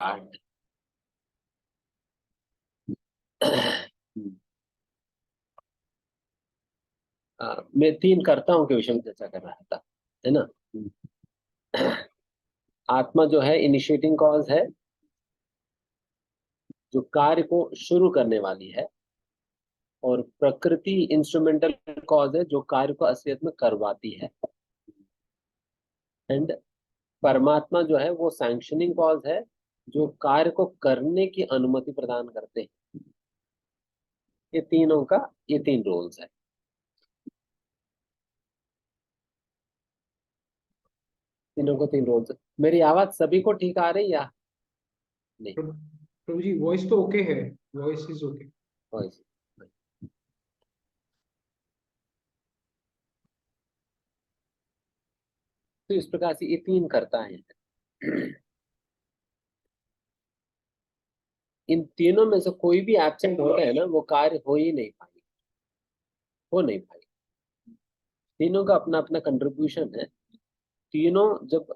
आठ। मैं तीन कर्ताओं के विषय में चर्चा कर रहा था, है ना। आत्मा जो है इनिशिएटिंग कॉज है, जो कार्य को शुरू करने वाली है, और प्रकृति इंस्ट्रूमेंटल कॉज है, जो कार्य को असलियत में करवाती है। एंड परमात्मा जो है वो सैंक्शनिंग कॉज है, जो कार्य को करने की अनुमति प्रदान करते हैं। ये तीनों का, ये तीन रोल्स है। तीनों को तीन रोल्स है। मेरी आवाज सभी को ठीक आ रही या नहीं? प्रभु जी, वॉइस तो ओके है। Voice is okay. Voice. तो इस प्रकार से ये तीन करता है। इन तीनों में से कोई भी एब्सेंट होता है ना, वो कार्य हो ही नहीं पाएगा, हो नहीं पाएगा। तीनों का अपना अपना कंट्रीब्यूशन है। तीनों जब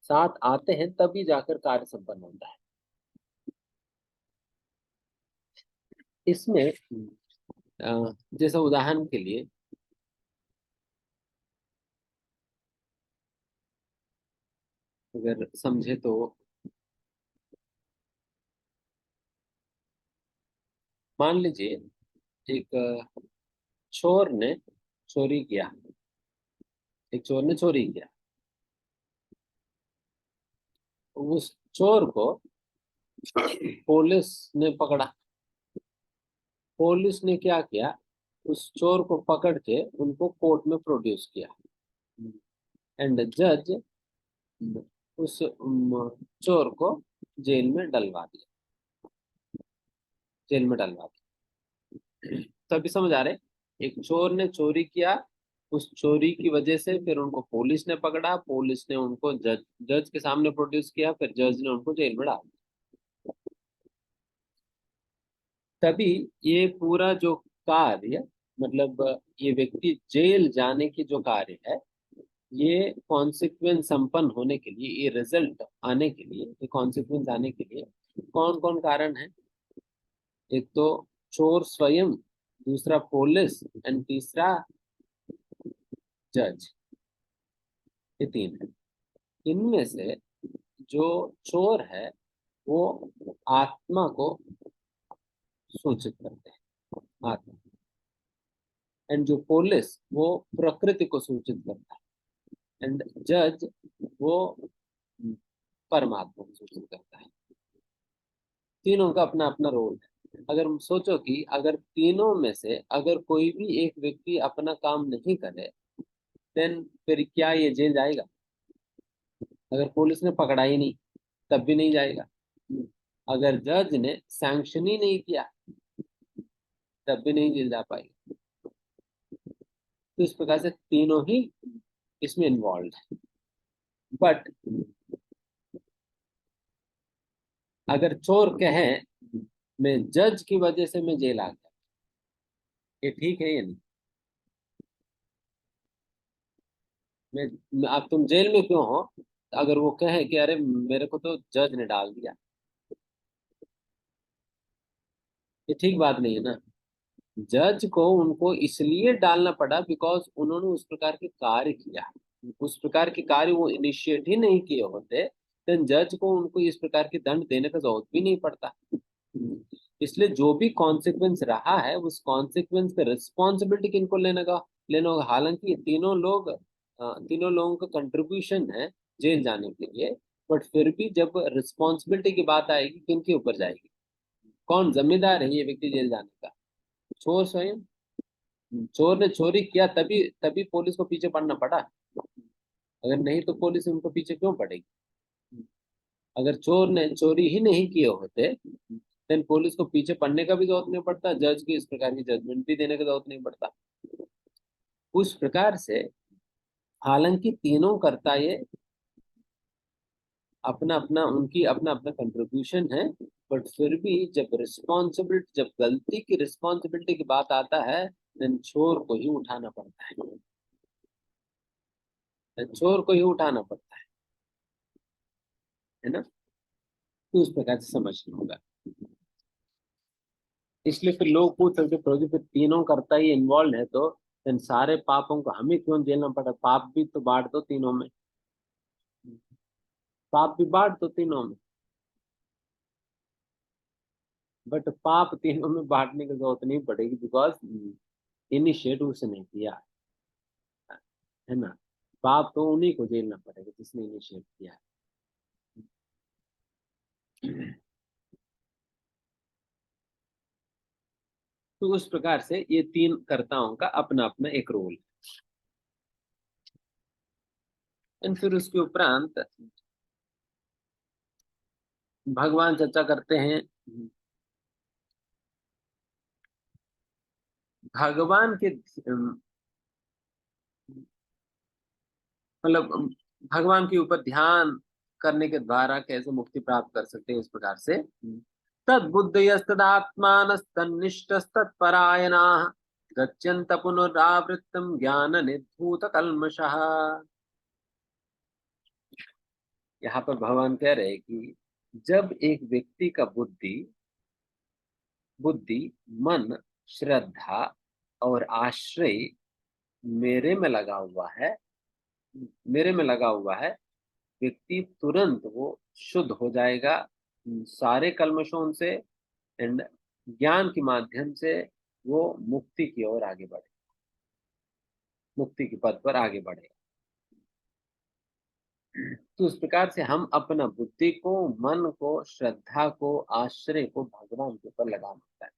साथ आते हैं तभी जाकर कार्य संपन्न होता है। इसमें जैसा उदाहरण के लिए, अगर समझे तो, मान लीजिए एक चोर ने चोरी किया। एक चोर ने चोरी किया। उस चोर को पुलिस ने पकड़ा। पुलिस ने क्या किया, उस चोर को पकड़ के उनको कोर्ट में प्रोड्यूस किया। एंड जज उस चोर को जेल में डलवा दिया। जेल में डलवा दिया। तो अभी समझ आ रहे, एक चोर ने चोरी किया, उस चोरी की वजह से फिर उनको पुलिस ने पकड़ा, पुलिस ने उनको जज जज के सामने प्रोड्यूस किया, फिर जज ने उनको जेल में डाल दिया। तभी ये पूरा जो कार्य, मतलब ये व्यक्ति जेल जाने की जो कार्य है, ये कॉन्सिक्वेंस संपन्न होने के लिए, ये रिजल्ट आने के लिए, ये कॉन्सिक्वेंस आने के लिए कौन कौन कारण है? एक तो चोर स्वयं, दूसरा पुलिस, एंड तीसरा जज। ये तीन है। इनमें से जो चोर है वो आत्मा को सूचित करते हैं, आत्मा। एंड जो पुलिस वो प्रकृति को सूचित करता है। एंड जज वो परमात्मा को सूचित करता है। तीनों का अपना अपना रोल है। अगर हम सोचो कि अगर तीनों में से अगर कोई भी एक व्यक्ति अपना काम नहीं करे, देन फिर क्या ये जेल जाएगा? अगर पुलिस ने पकड़ा ही नहीं, तब भी नहीं जाएगा। अगर जज ने सैंक्शन ही नहीं किया, तब भी नहीं जेल जा पाएगा। तो इस प्रकार से तीनों ही इसमें इन्वॉल्व है। बट अगर चोर कहे मैं जज की वजह से मैं जेल आ गया, ये ठीक है या नहीं? अब तुम जेल में क्यों हो? अगर वो कहे कि अरे मेरे को तो जज ने डाल दिया, ये ठीक बात नहीं है ना। जज को उनको इसलिए डालना पड़ा बिकॉज उन्होंने उस प्रकार के कार्य किया। उस प्रकार के कार्य वो इनिशिएट ही नहीं किए होते, देन जज को उनको इस प्रकार के दंड देने का जरूरत भी नहीं पड़ता। इसलिए जो भी कॉन्सिक्वेंस रहा है, उस कॉन्सिक्वेंस पे रिस्पॉन्सिबिलिटी किनको लेना होगा। हालांकि ये तीनों लोगों का कंट्रीब्यूशन है जेल जाने के लिए, बट फिर भी जब रिस्पॉन्सिबिलिटी की बात आएगी, किनके ऊपर जाएगी? कौन जिम्मेदार है ये व्यक्ति जेल जाने का? चोर स्वयं। चोर ने चोरी किया, तभी तभी पुलिस को पीछे पड़ना पड़ा। अगर नहीं तो पुलिस उनको पीछे क्यों पड़ेगी? अगर चोर ने चोरी ही नहीं किए होते, देन पुलिस को पीछे पड़ने का भी जरूरत नहीं पड़ता, जज की इस प्रकार की जजमेंट भी देने का जरूरत नहीं पड़ता। उस प्रकार से हालांकि तीनों करता ये अपना अपना, उनकी अपना अपना कंट्रीब्यूशन है, बट फिर भी जब गलती की रिस्पॉन्सिबिलिटी की बात आता है, देन चोर को ही उठाना पड़ता है। चोर को ही उठाना पड़ता है ना। तो इस प्रकार से समझना होगा। इसलिए फिर लोग पूछ सकते प्रभु जी, फिर तीनों करता ही इन्वॉल्व है तो इन सारे पापों को हमें क्यों झेलना पड़ा? पाप भी तो बांट दो तीनों में, पाप भी बांट दो तीनों में। बट पाप तीनों में बांटने की जरूरत नहीं पड़ेगी, बिकॉज इनिशिएट उसने किया है ना। पाप तो उन्हीं को झेलना पड़ेगा जिसने इनिशिएट किया है। तो उस प्रकार से ये तीन कर्ताओं का अपना अपना एक रोल है। फिर उसके उपरांत भगवान चर्चा करते हैं भगवान के मतलब भगवान के ऊपर ध्यान करने के द्वारा कैसे मुक्ति प्राप्त कर सकते हैं। इस प्रकार से तद बुद्धयस्तदात्मानस्तन्निष्ठस्तत्परायणा गच्छन्त पुनरावृत्तम ज्ञान निधूत कल्मषः। यहाँ पर भगवान कह रहे हैं कि जब एक व्यक्ति का बुद्धि बुद्धि मन श्रद्धा और आश्रय मेरे में लगा हुआ है, मेरे में लगा हुआ है, व्यक्ति तुरंत वो शुद्ध हो जाएगा सारे कल्मशों से। एंड ज्ञान के माध्यम से वो मुक्ति की ओर आगे बढ़े, मुक्ति के पद पर आगे बढ़े। तो इस प्रकार से हम अपना बुद्धि को मन को श्रद्धा को आश्रय को भगवान के ऊपर लगाना होता है।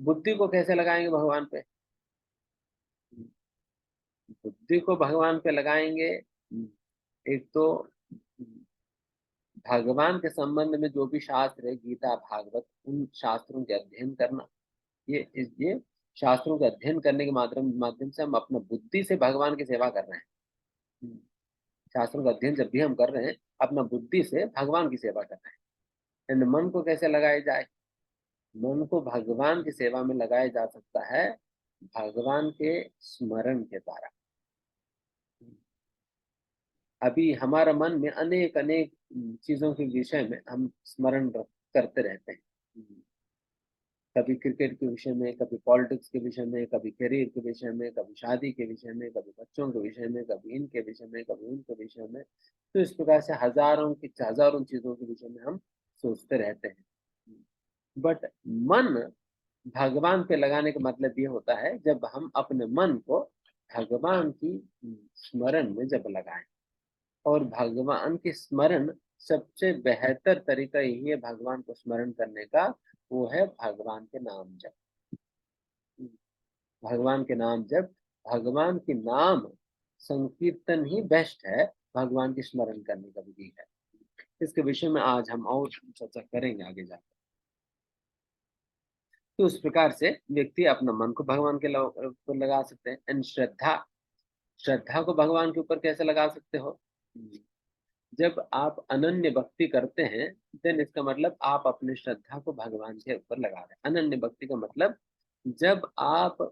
बुद्धि को कैसे लगाएंगे भगवान पे? बुद्धि को भगवान पे लगाएंगे एक तो भगवान के संबंध में जो भी शास्त्र है गीता भागवत उन शास्त्रों के अध्ययन करना। ये शास्त्रों के अध्ययन करने के माध्यम से हम अपना बुद्धि से भगवान की सेवा कर रहे हैं। शास्त्रों का अध्ययन जब भी हम कर रहे हैं अपना बुद्धि से भगवान की सेवा कर रहे हैं। एंड मन को कैसे लगाया जाए? मन को भगवान की सेवा में लगाया जा सकता है भगवान के स्मरण के द्वारा। अभी हमारा मन में अनेक अनेक चीजों के विषय में हम स्मरण करते रहते हैं। कभी क्रिकेट के विषय में, कभी पॉलिटिक्स के विषय में, कभी करियर के विषय में, कभी शादी के विषय में, कभी बच्चों के विषय में, कभी इनके विषय में, कभी उनके विषय में। तो इस प्रकार से हजारों चीजों के विषय में हम सोचते रहते हैं। बट मन भगवान पे लगाने का मतलब ये होता है जब हम अपने मन को भगवान की स्मरण में जब लगाएं। और भगवान के स्मरण सबसे बेहतर तरीका यही है भगवान को स्मरण करने का, वो है भगवान के नाम जप। भगवान के नाम जप, भगवान के नाम संकीर्तन ही बेस्ट है भगवान की स्मरण करने का विधि है। इसके विषय में आज हम और चर्चा करेंगे आगे जाकर। तो उस प्रकार से व्यक्ति अपना मन को भगवान के ऊपर लगा सकते हैं। एंड श्रद्धा, श्रद्धा को भगवान के ऊपर कैसे लगा सकते हो? जब आप अनन्य भक्ति करते हैं देन इसका मतलब आप अपनी श्रद्धा को भगवान के ऊपर लगा रहे हैं। अनन्य भक्ति का मतलब जब आप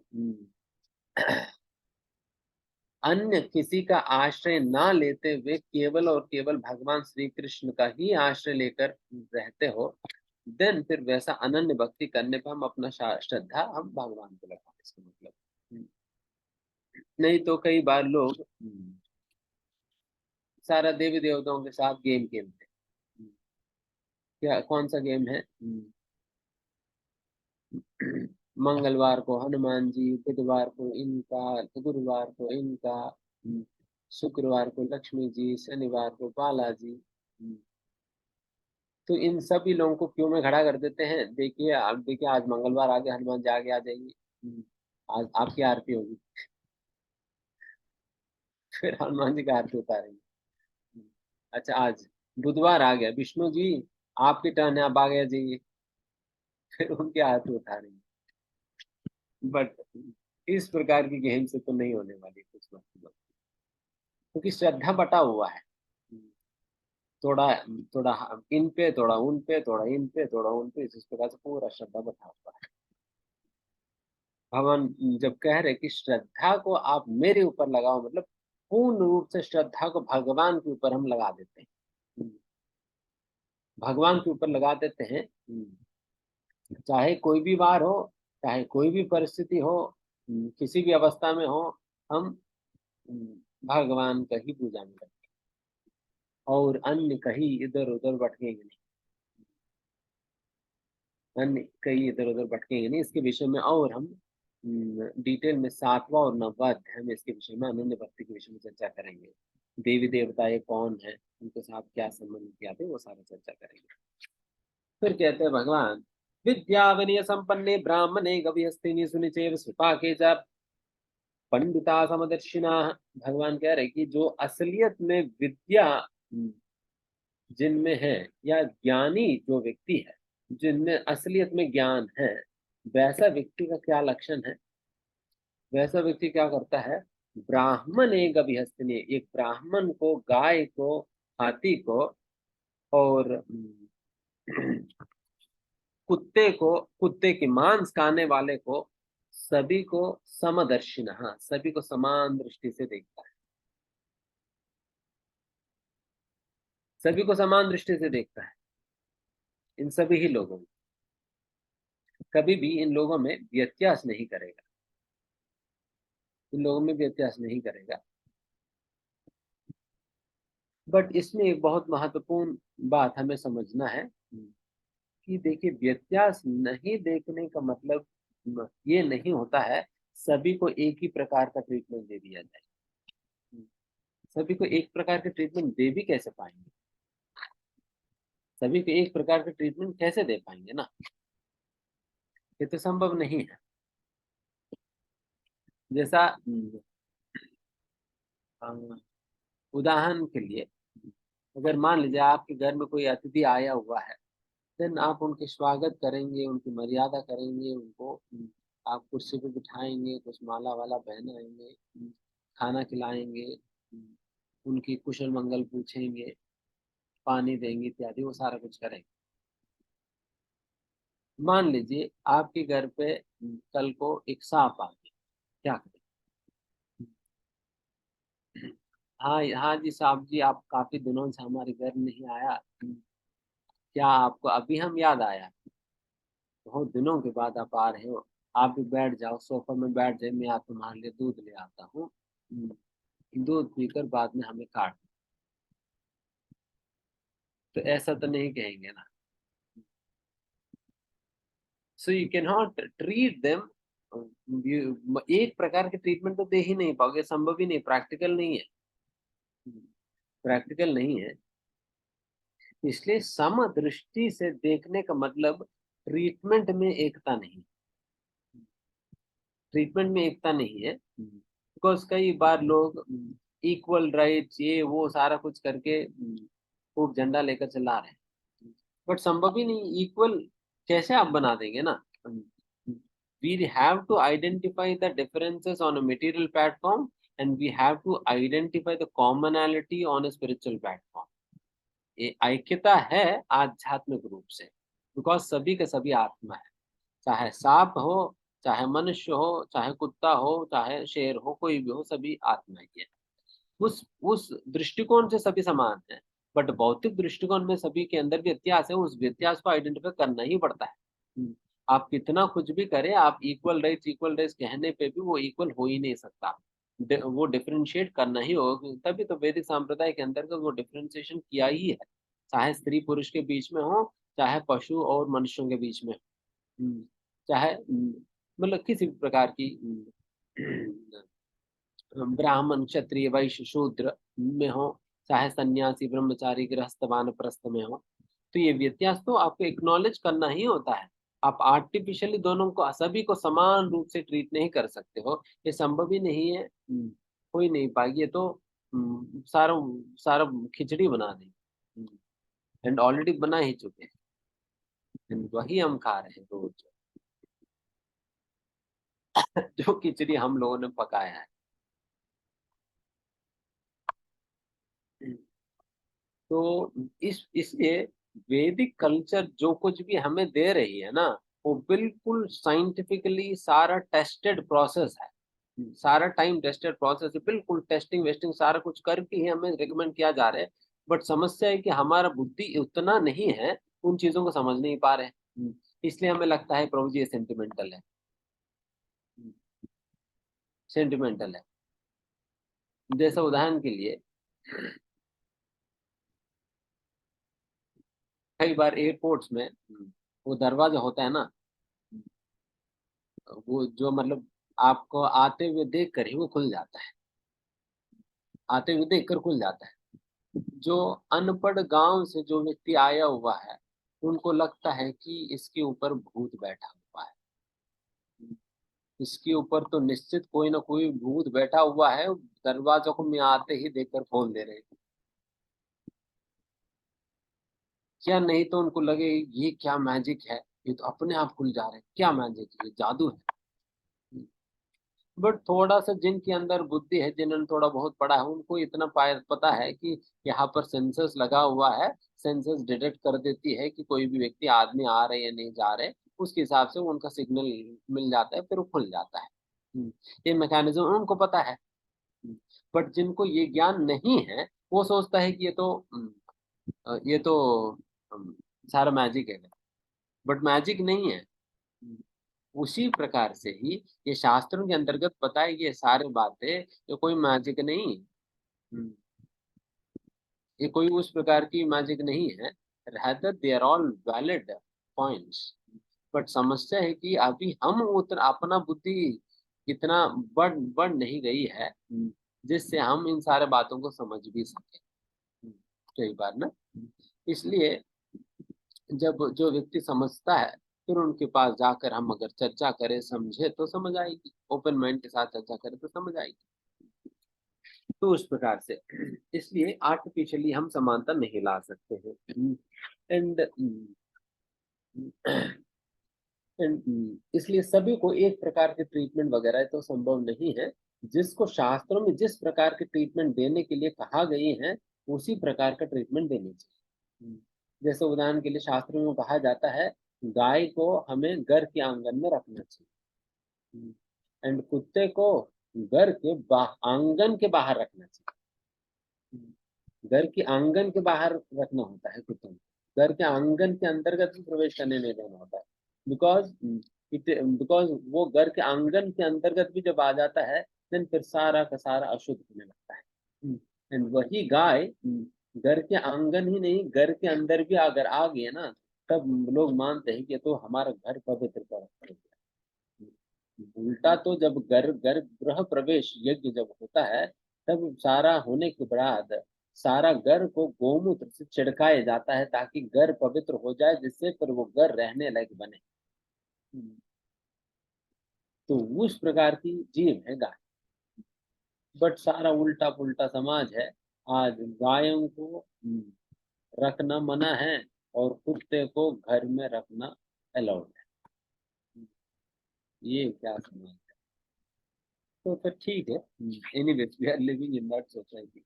अन्य किसी का आश्रय ना लेते हुए केवल और केवल भगवान श्री कृष्ण का ही आश्रय लेकर रहते हो, देन फिर वैसा अनन्य भक्ति करने पर हम अपना श्रद्धा हम भगवान को लगाते हैं। इसका मतलब नहीं तो कई बार लोग सारा देवी देवताओं के साथ गेम खेलते हैं। क्या कौन सा गेम है? मंगलवार को हनुमान जी, बुधवार को इनका, गुरुवार को इनका, शुक्रवार को लक्ष्मी जी, शनिवार को बालाजी। तो इन सभी लोगों को क्यों में खड़ा कर देते हैं? देखिए आप देखिए आज मंगलवार आ गया, हनुमान जी आगे आ जाएंगे, आज आपकी आरती होगी। फिर हनुमान जी की आरती उतारेंगे। अच्छा आज बुधवार आ गया, विष्णु जी आपकी टर्न है, आप आगे आ जाइए। फिर उनकी आरती उतारेंगे। बट इस प्रकार की गेम से तो नहीं होने वाली कुछ बात, क्योंकि श्रद्धा बटा हुआ है। थोड़ा थोड़ा इन पे, थोड़ा उन पे, थोड़ा इन पे, थोड़ा उन पे, इस प्रकार से पूरा श्रद्धा बटा हुआ है। भगवान जब कह रहे कि श्रद्धा को आप मेरे ऊपर लगाओ, मतलब पूर्ण रूप से श्रद्धा को भगवान के ऊपर हम लगा देते हैं। भगवान के ऊपर लगा देते हैं। चाहे कोई भी वार हो, चाहे कोई भी परिस्थिति हो, किसी भी अवस्था में हो, हम भगवान का ही पूजा में करते हैं और अन्य कहीं इधर उधर भटकेंगे नहीं। अन्य कहीं इधर उधर भटकेंगे नहीं। इसके विषय में और हम डिटेल में 7वां और 9वां अध्याय में इसके विषय में, अनन्य भक्ति के विषय में चर्चा करेंगे। देवी देवता ये कौन है, उनके साथ क्या संबंध क्या थे, वो सारा चर्चा करेंगे। फिर कहते हैं भगवान, विद्या विनय संपन्ने ब्राह्मणे गविहस्तिनि सुनिचेव सुपाके च पंडिता समदर्शिना। भगवान कह रहे कि जो असलियत में विद्या जिनमें है, या ज्ञानी जो व्यक्ति है जिनमें असलियत में ज्ञान है, वैसा व्यक्ति का क्या लक्षण है, वैसा व्यक्ति क्या करता है। ब्राह्मण एक अभिहस्तिनी, एक ब्राह्मण को, गाय को, हाथी को और कुत्ते को, कुत्ते के मांस खाने वाले को, सभी को समदर्शिन, हाँ, सभी को समान दृष्टि से देखता है। सभी को समान दृष्टि से देखता है, इन सभी ही लोगों में। कभी भी इन लोगों में व्यत्यास नहीं करेगा, इन लोगों में व्यत्यास नहीं करेगा। बट इसमें एक बहुत महत्वपूर्ण बात हमें समझना है कि देखिए, व्यत्यास नहीं देखने का मतलब ये नहीं होता है सभी को एक ही प्रकार का ट्रीटमेंट दे दिया जाए। सभी को एक प्रकार के ट्रीटमेंट दे भी कैसे पाएंगे, सभी को एक प्रकार का ट्रीटमेंट कैसे दे पाएंगे ना, ये तो संभव नहीं है। जैसा उदाहरण के लिए, अगर मान लीजिए आपके घर में कोई अतिथि आया हुआ है, देन आप उनके स्वागत करेंगे, उनकी मर्यादा करेंगे, उनको आप कुर्सी पे बिठाएंगे, कुछ माला वाला पहनाएंगे, खाना खिलाएंगे, उनकी कुशल मंगल पूछेंगे, पानी देंगे इत्यादि, वो सारा कुछ करेंगे। मान लीजिए आपके घर पे कल को एक सांप आ गया, क्या करें। हाँ हाँ जी साहब जी, आप काफी दिनों से हमारे घर नहीं आया, क्या आपको अभी हम याद आया, बहुत दिनों के बाद आप आ रहे हो, आप भी बैठ जाओ, सोफा में बैठ जाए, मैं आप तुम्हारे लिए दूध ले आता हूँ, दूध पीकर बाद में हमें काट। तो ऐसा तो नहीं कहेंगे ना। So you can not treat them, एक प्रकार के ट्रीटमेंट तो दे ही नहीं पाओगे, संभव ही नहीं, प्रैक्टिकल नहीं है, प्रैक्टिकल नहीं है। इसलिए समदृष्टि से देखने का मतलब ट्रीटमेंट में एकता नहीं, ट्रीटमेंट में एकता नहीं है। बिकॉज कई बार लोग इक्वल राइट्स ये वो सारा कुछ करके खूब झंडा लेकर चला रहे हैं, बट संभव ही नहीं, इक्वल कैसे आप बना देंगे ना। we have to identify the differences on a material platform and we have to identify the commonality on a spiritual platform। ये ऐक्यता है आध्यात्मिक रूप से, बिकॉज सभी के सभी आत्मा है, चाहे सांप हो, चाहे मनुष्य हो, चाहे कुत्ता हो, चाहे शेर हो, कोई भी हो, सभी आत्मा ही है। उस दृष्टिकोण से सभी समान है। बट भौतिक दृष्टिकोण में सभी के अंदर व्यत्यास है, उस व्यत्यास को आइडेंटिफाई करना ही पड़ता है। आप कितना कुछ भी करें, आप इक्वल राइट्स कहने पे भी वो इक्वल हो ही नहीं सकता। वो डिफरेंशिएट करना ही होगा, तभी तो वैदिक संप्रदाय के अंतर्गत वो डिफरेंशिएशन किया ही है, चाहे स्त्री पुरुष के बीच में हो, चाहे पशु और मनुष्यों के बीच में, चाहे मतलब किसी भी प्रकार की ब्राह्मण क्षत्रिय वैश्य शूद्र में हो, चाहे सन्यासी ब्रह्मचारी गृहस्थ वानप्रस्थ में हो, तो ये व्यत्यास तो आपको एक्नॉलेज करना ही होता है। आप आर्टिफिशियली दोनों को, सभी को समान रूप से ट्रीट नहीं कर सकते हो, ये संभव ही नहीं है। हो ही नहीं पाएगी, ये तो सारा सारा खिचड़ी बना दें, एंड ऑलरेडी बना ही चुके हैं, and वही हम खा रहे हैं रोज, जो खिचड़ी हम लोगों ने पकाया है। तो इसलिए वैदिक कल्चर जो कुछ भी हमें दे रही है ना, वो बिल्कुल साइंटिफिकली सारा टेस्टेड प्रोसेस है, सारा टाइम टेस्टेड प्रोसेस है, बिल्कुल टेस्टिंग वेस्टिंग सारा कुछ करके ही हमें रिकमेंड किया जा रहा है बट समस्या है कि हमारा बुद्धि उतना नहीं है, उन चीजों को समझ नहीं पा रहे हैं। इसलिए हमें लगता है प्रभु जी ये सेंटिमेंटल है, सेंटिमेंटल है। जैसे उदाहरण के लिए, कई बार एयरपोर्ट्स में वो दरवाजा होता है ना, वो जो मतलब आपको आते हुए देख कर ही वो खुल जाता है, आते हुए देख कर खुल जाता है। जो अनपढ़ गांव से जो व्यक्ति आया हुआ है, उनको लगता है कि इसके ऊपर भूत बैठा हुआ है, इसके ऊपर तो निश्चित कोई ना कोई भूत बैठा हुआ है, दरवाजों को मैं आते ही देखकर खोल दे रहे हैं। क्या नहीं तो उनको लगे ये क्या मैजिक है, ये तो अपने आप खुल जा रहे हैं, क्या मैजिक है, ये जादू है। बट थोड़ा सा जिनके अंदर बुद्धि है, जिन्होंने थोड़ा बहुत पढ़ा है, उनको इतना पता है कि यहाँ पर सेंसर्स लगा हुआ है, सेंसर्स डिटेक्ट कर देती है कि कोई भी व्यक्ति, आदमी आ रहे या नहीं जा रहे, उसके हिसाब से उनका सिग्नल मिल जाता है, फिर वो खुल जाता है। ये मैकेनिज्म उनको पता है। बट जिनको ये ज्ञान नहीं है, वो सोचता है कि ये तो हम्म, सारा मैजिक है। बट मैजिक नहीं है। उसी प्रकार से ही ये शास्त्रों के अंतर्गत बताई ये सारी बातें, ये कोई मैजिक नहीं। हम्म, ये कोई उस प्रकार की मैजिक नहीं है। Rather they are all valid points. But समस्या है कि अभी हम उतना अपना बुद्धि इतना बढ़ नहीं गई है, जिससे हम इन सारे बातों को समझ भी सके। कई बार ना, इसलिए जब जो व्यक्ति समझता है, फिर उनके पास जाकर हम अगर चर्चा करें, समझे तो समझ आएगी, ओपन माइंड के साथ चर्चा करें तो समझ आएगी। तो उस प्रकार से इसलिए आर्टिफिशियली हम समानता नहीं ला सकते हैं। एंड इसलिए सभी को एक प्रकार के ट्रीटमेंट वगैरह तो संभव नहीं है। जिसको शास्त्रों में जिस प्रकार के ट्रीटमेंट देने के लिए कहा गई है, उसी प्रकार का ट्रीटमेंट देनी चाहिए। जैसे उदाहरण के लिए शास्त्रों में कहा जाता है, गाय को हमें घर के आंगन में रखना चाहिए, एंड कुत्ते को घर के आंगन के बाहर रखना चाहिए। घर के आंगन के बाहर रखना होता है कुत्तों को, घर के आंगन के अंतर्गत भी प्रवेश करने नहीं देना होता है। बिकॉज बिकॉज वो घर के आंगन के अंतर्गत भी जब आ जाता है, देन फिर सारा का सारा अशुद्ध होने लगता है। एंड वही गाय घर के आंगन ही नहीं, घर के अंदर भी अगर आ गई ना, तब लोग मानते हैं कि ये तो हमारा घर पवित्र कर दिया। उल्टा तो जब घर घर गृह प्रवेश यज्ञ जब होता है, तब सारा होने के बाद सारा घर को गोमूत्र से छिड़काया जाता है, ताकि घर पवित्र हो जाए, जिससे फिर वो घर रहने लायक बने। तो उस प्रकार की जीव है गाय। बट सारा उल्टा पुल्टा समाज है। आज गायों को रखना मना है, और कुत्ते को घर में रखना अलाउड है। ये क्या समाज है। तो फिर ठीक है, anyways we are living in that society,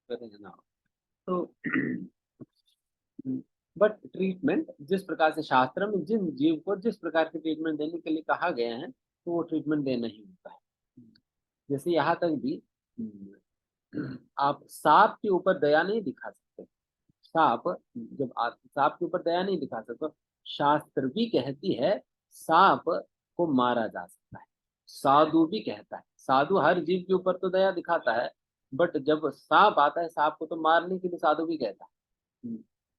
ना। तो बट ट्रीटमेंट जिस प्रकार से शास्त्र में जिन जीव को जिस प्रकार के ट्रीटमेंट देने के लिए कहा गया है, तो वो ट्रीटमेंट देना ही होता है। जैसे यहाँ तक भी आप सांप के ऊपर दया नहीं दिखा सकते। सांप, जब आप सांप के ऊपर दया नहीं दिखा सकते, शास्त्र भी कहती है सांप को मारा जा सकता है। साधु भी कहता है, साधु हर जीव के ऊपर तो दया दिखाता है, बट जब सांप आता है, सांप को तो मारने के लिए साधु भी कहता है।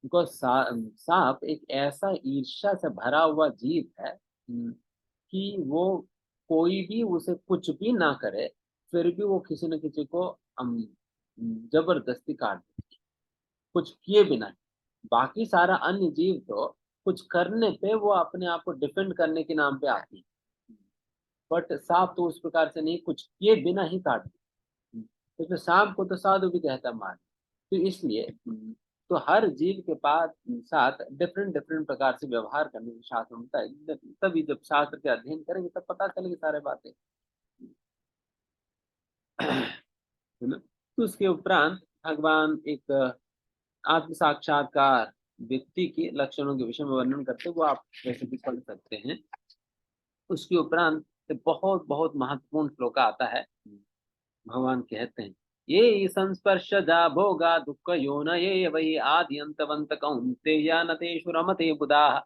बिकॉज सांप एक ऐसा ईर्ष्या से भरा हुआ जीव है, कि वो कोई भी उसे कुछ भी ना करे, फिर भी वो किसी न किसी को जबरदस्ती काट दे, कुछ किए बिना। बाकी सारा अन्य जीव तो कुछ करने पे वो अपने आप को डिफेंड करने के नाम पे आती है, बट सांप तो उस प्रकार से नहीं, कुछ किए बिना ही काट देती। तो फिर सांप को तो साधु भी कहता है मार। तो इसलिए तो हर जीव के पास साथ डिफरेंट डिफरेंट प्रकार से व्यवहार करने की शास्त्र होता है। तभी जब शास्त्र के अध्ययन करेंगे तब पता चलेगी सारे बातें, है ना। तो उसके उपरांत भगवान एक आत्म साक्षात्कार व्यक्ति के लक्षणों के विषय में वर्णन करते, वो आप वैसे भी पढ़ सकते हैं। उसके उपरांत एक बहुत बहुत महत्वपूर्ण श्लोक आता है। भगवान कहते हैं, ये संस्पर्शजा भोगा दुःख योनये वै आद्यन्तवन्त कौन्तेय न तेषु रमते बुधाः।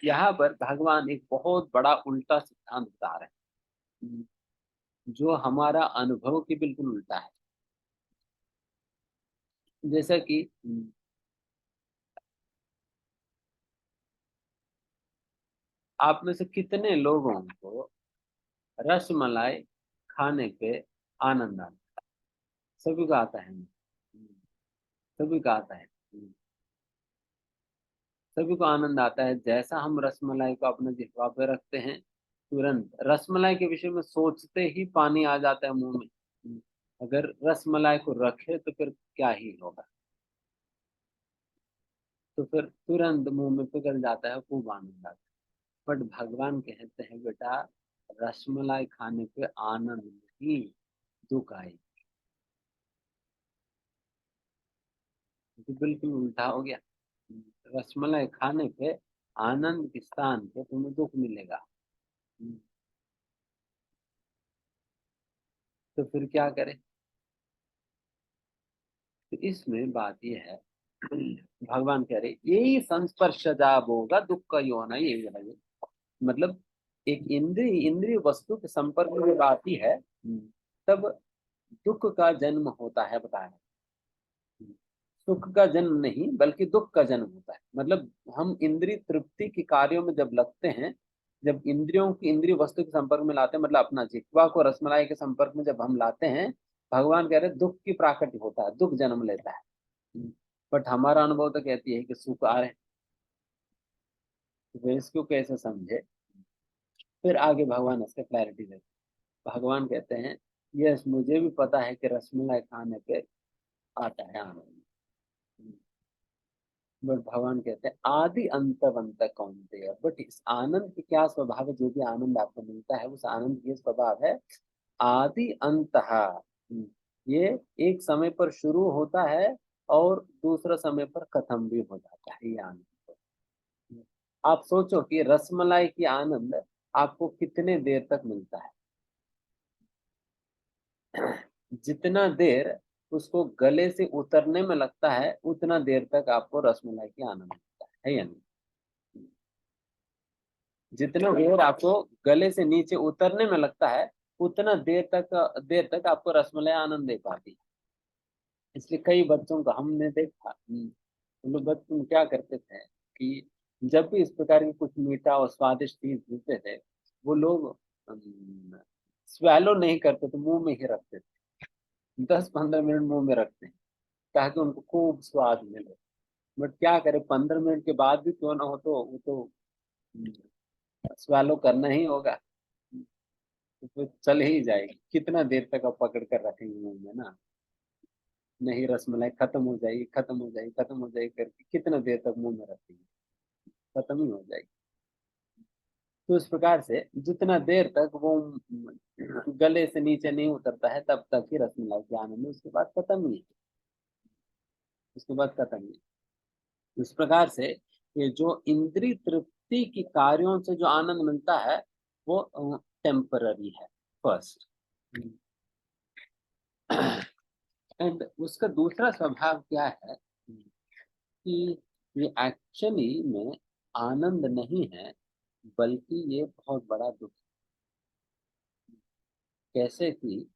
यहाँ पर भगवान एक बहुत बड़ा उल्टा सिद्धांत बता रहे हैं, जो हमारा अनुभव की बिल्कुल उल्टा है। जैसा कि आप में से कितने लोगों को रस मलाई खाने पे आनंद आता है? सभी को आता है। सभी को आता है। सभी को आनंद आता है। जैसा हम रसमलाई को अपने जिह्वा पे रखते हैं, तुरंत रसमलाई के विषय में सोचते ही पानी आ जाता है मुंह में। अगर रसमलाई को रखे तो फिर क्या ही होगा, तो फिर तुरंत मुंह में पिघल जाता है, खूब आनंद आता है। बट भगवान कहते हैं बेटा, रसमलाई खाने पे आनंद नहीं, दुख आए। तो बिल्कुल उल्टा हो गया। रसमलाई खाने पे आनंद के स्थान पे तुम्हें दुख मिलेगा। तो फिर क्या करें? तो इसमें बात यह है, भगवान कह रहे यही संस्पर्शजा होगा दुख का योना, यही है। मतलब एक इंद्रिय इंद्रिय वस्तु के संपर्क में जब आती है, तब दुख का जन्म होता है, बताया। सुख का जन्म नहीं बल्कि दुख का जन्म होता है। मतलब हम इंद्रिय तृप्ति के कार्यों में जब लगते हैं, जब इंद्रियों की इंद्रिय वस्तु के संपर्क में लाते हैं, मतलब अपना जिह्वा को रसमलाई के संपर्क में जब हम लाते हैं, भगवान कह रहे दुख की प्राकृति होता है, दुख जन्म लेता है। बट हमारा अनुभव तो कहती है कि सुख आ रहे हैं। तो फिर इसको कैसे समझे? फिर आगे भगवान इसका क्लैरिटी देते। भगवान कहते हैं यस, मुझे भी पता है कि रसमलाई खाने पे आता है आनंद। बट भगवान कहते हैं आदि अंत कौनते हैं। बट इस आनंद की क्या स्वभाव है? जो भी आनंद आपको मिलता है उस आनंद की स्वभाव है आदि अंत। ये एक समय पर शुरू होता है और दूसरा समय पर खत्म भी हो जाता है, ये आनंद। आप सोचो कि रसमलाई की आनंद आपको कितने देर तक मिलता है? जितना देर उसको गले से उतरने में लगता है, उतना देर तक आपको रसमलाई की आनंद मिलता है या नहीं? जितना देर आपको गले से नीचे उतरने में लगता है, उतना देर तक आपको रसमलाई आनंद दे पाती है। इसलिए कई बच्चों को हमने देखा, हम लोग बचपन में क्या करते थे कि जब भी इस प्रकार की कुछ मीठा और स्वादिष्ट चीज मिलते थे, वो लोग स्वेलो नहीं करते थे, मुंह में ही रखते थे। 10-15 मिनट मुंह में रखते हैं ताकि उनको खूब स्वाद मिले। बट क्या करे, 15 मिनट के बाद भी क्यों ना हो, तो वो तो स्वेलो करना ही होगा। तो फिर चल ही जाएगी। कितना देर तक आप पकड़ कर रखेंगे मुंह में ना? नहीं, रसमलाई खत्म हो जाएगी, खत्म हो जाएगी, खत्म हो जाएगी करके कितना देर तक मुंह में रखेंगे? खत्म ही हो जाएगी। तो इस प्रकार से जितना देर तक वो गले से नीचे नहीं उतरता है, तब तक ही रसमलाई के आनंद है, उसके बाद खत्म ही है। उसके बाद खत्म ही है। इस प्रकार से ये जो इंद्रिय तृप्ति की कार्यों से जो आनंद मिलता है, वो टेम्पररी है, फर्स्ट। एंड उसका दूसरा स्वभाव क्या है कि ये एक्चुअली में आनंद नहीं है, बल्कि ये बहुत बड़ा दुख है। कैसे कि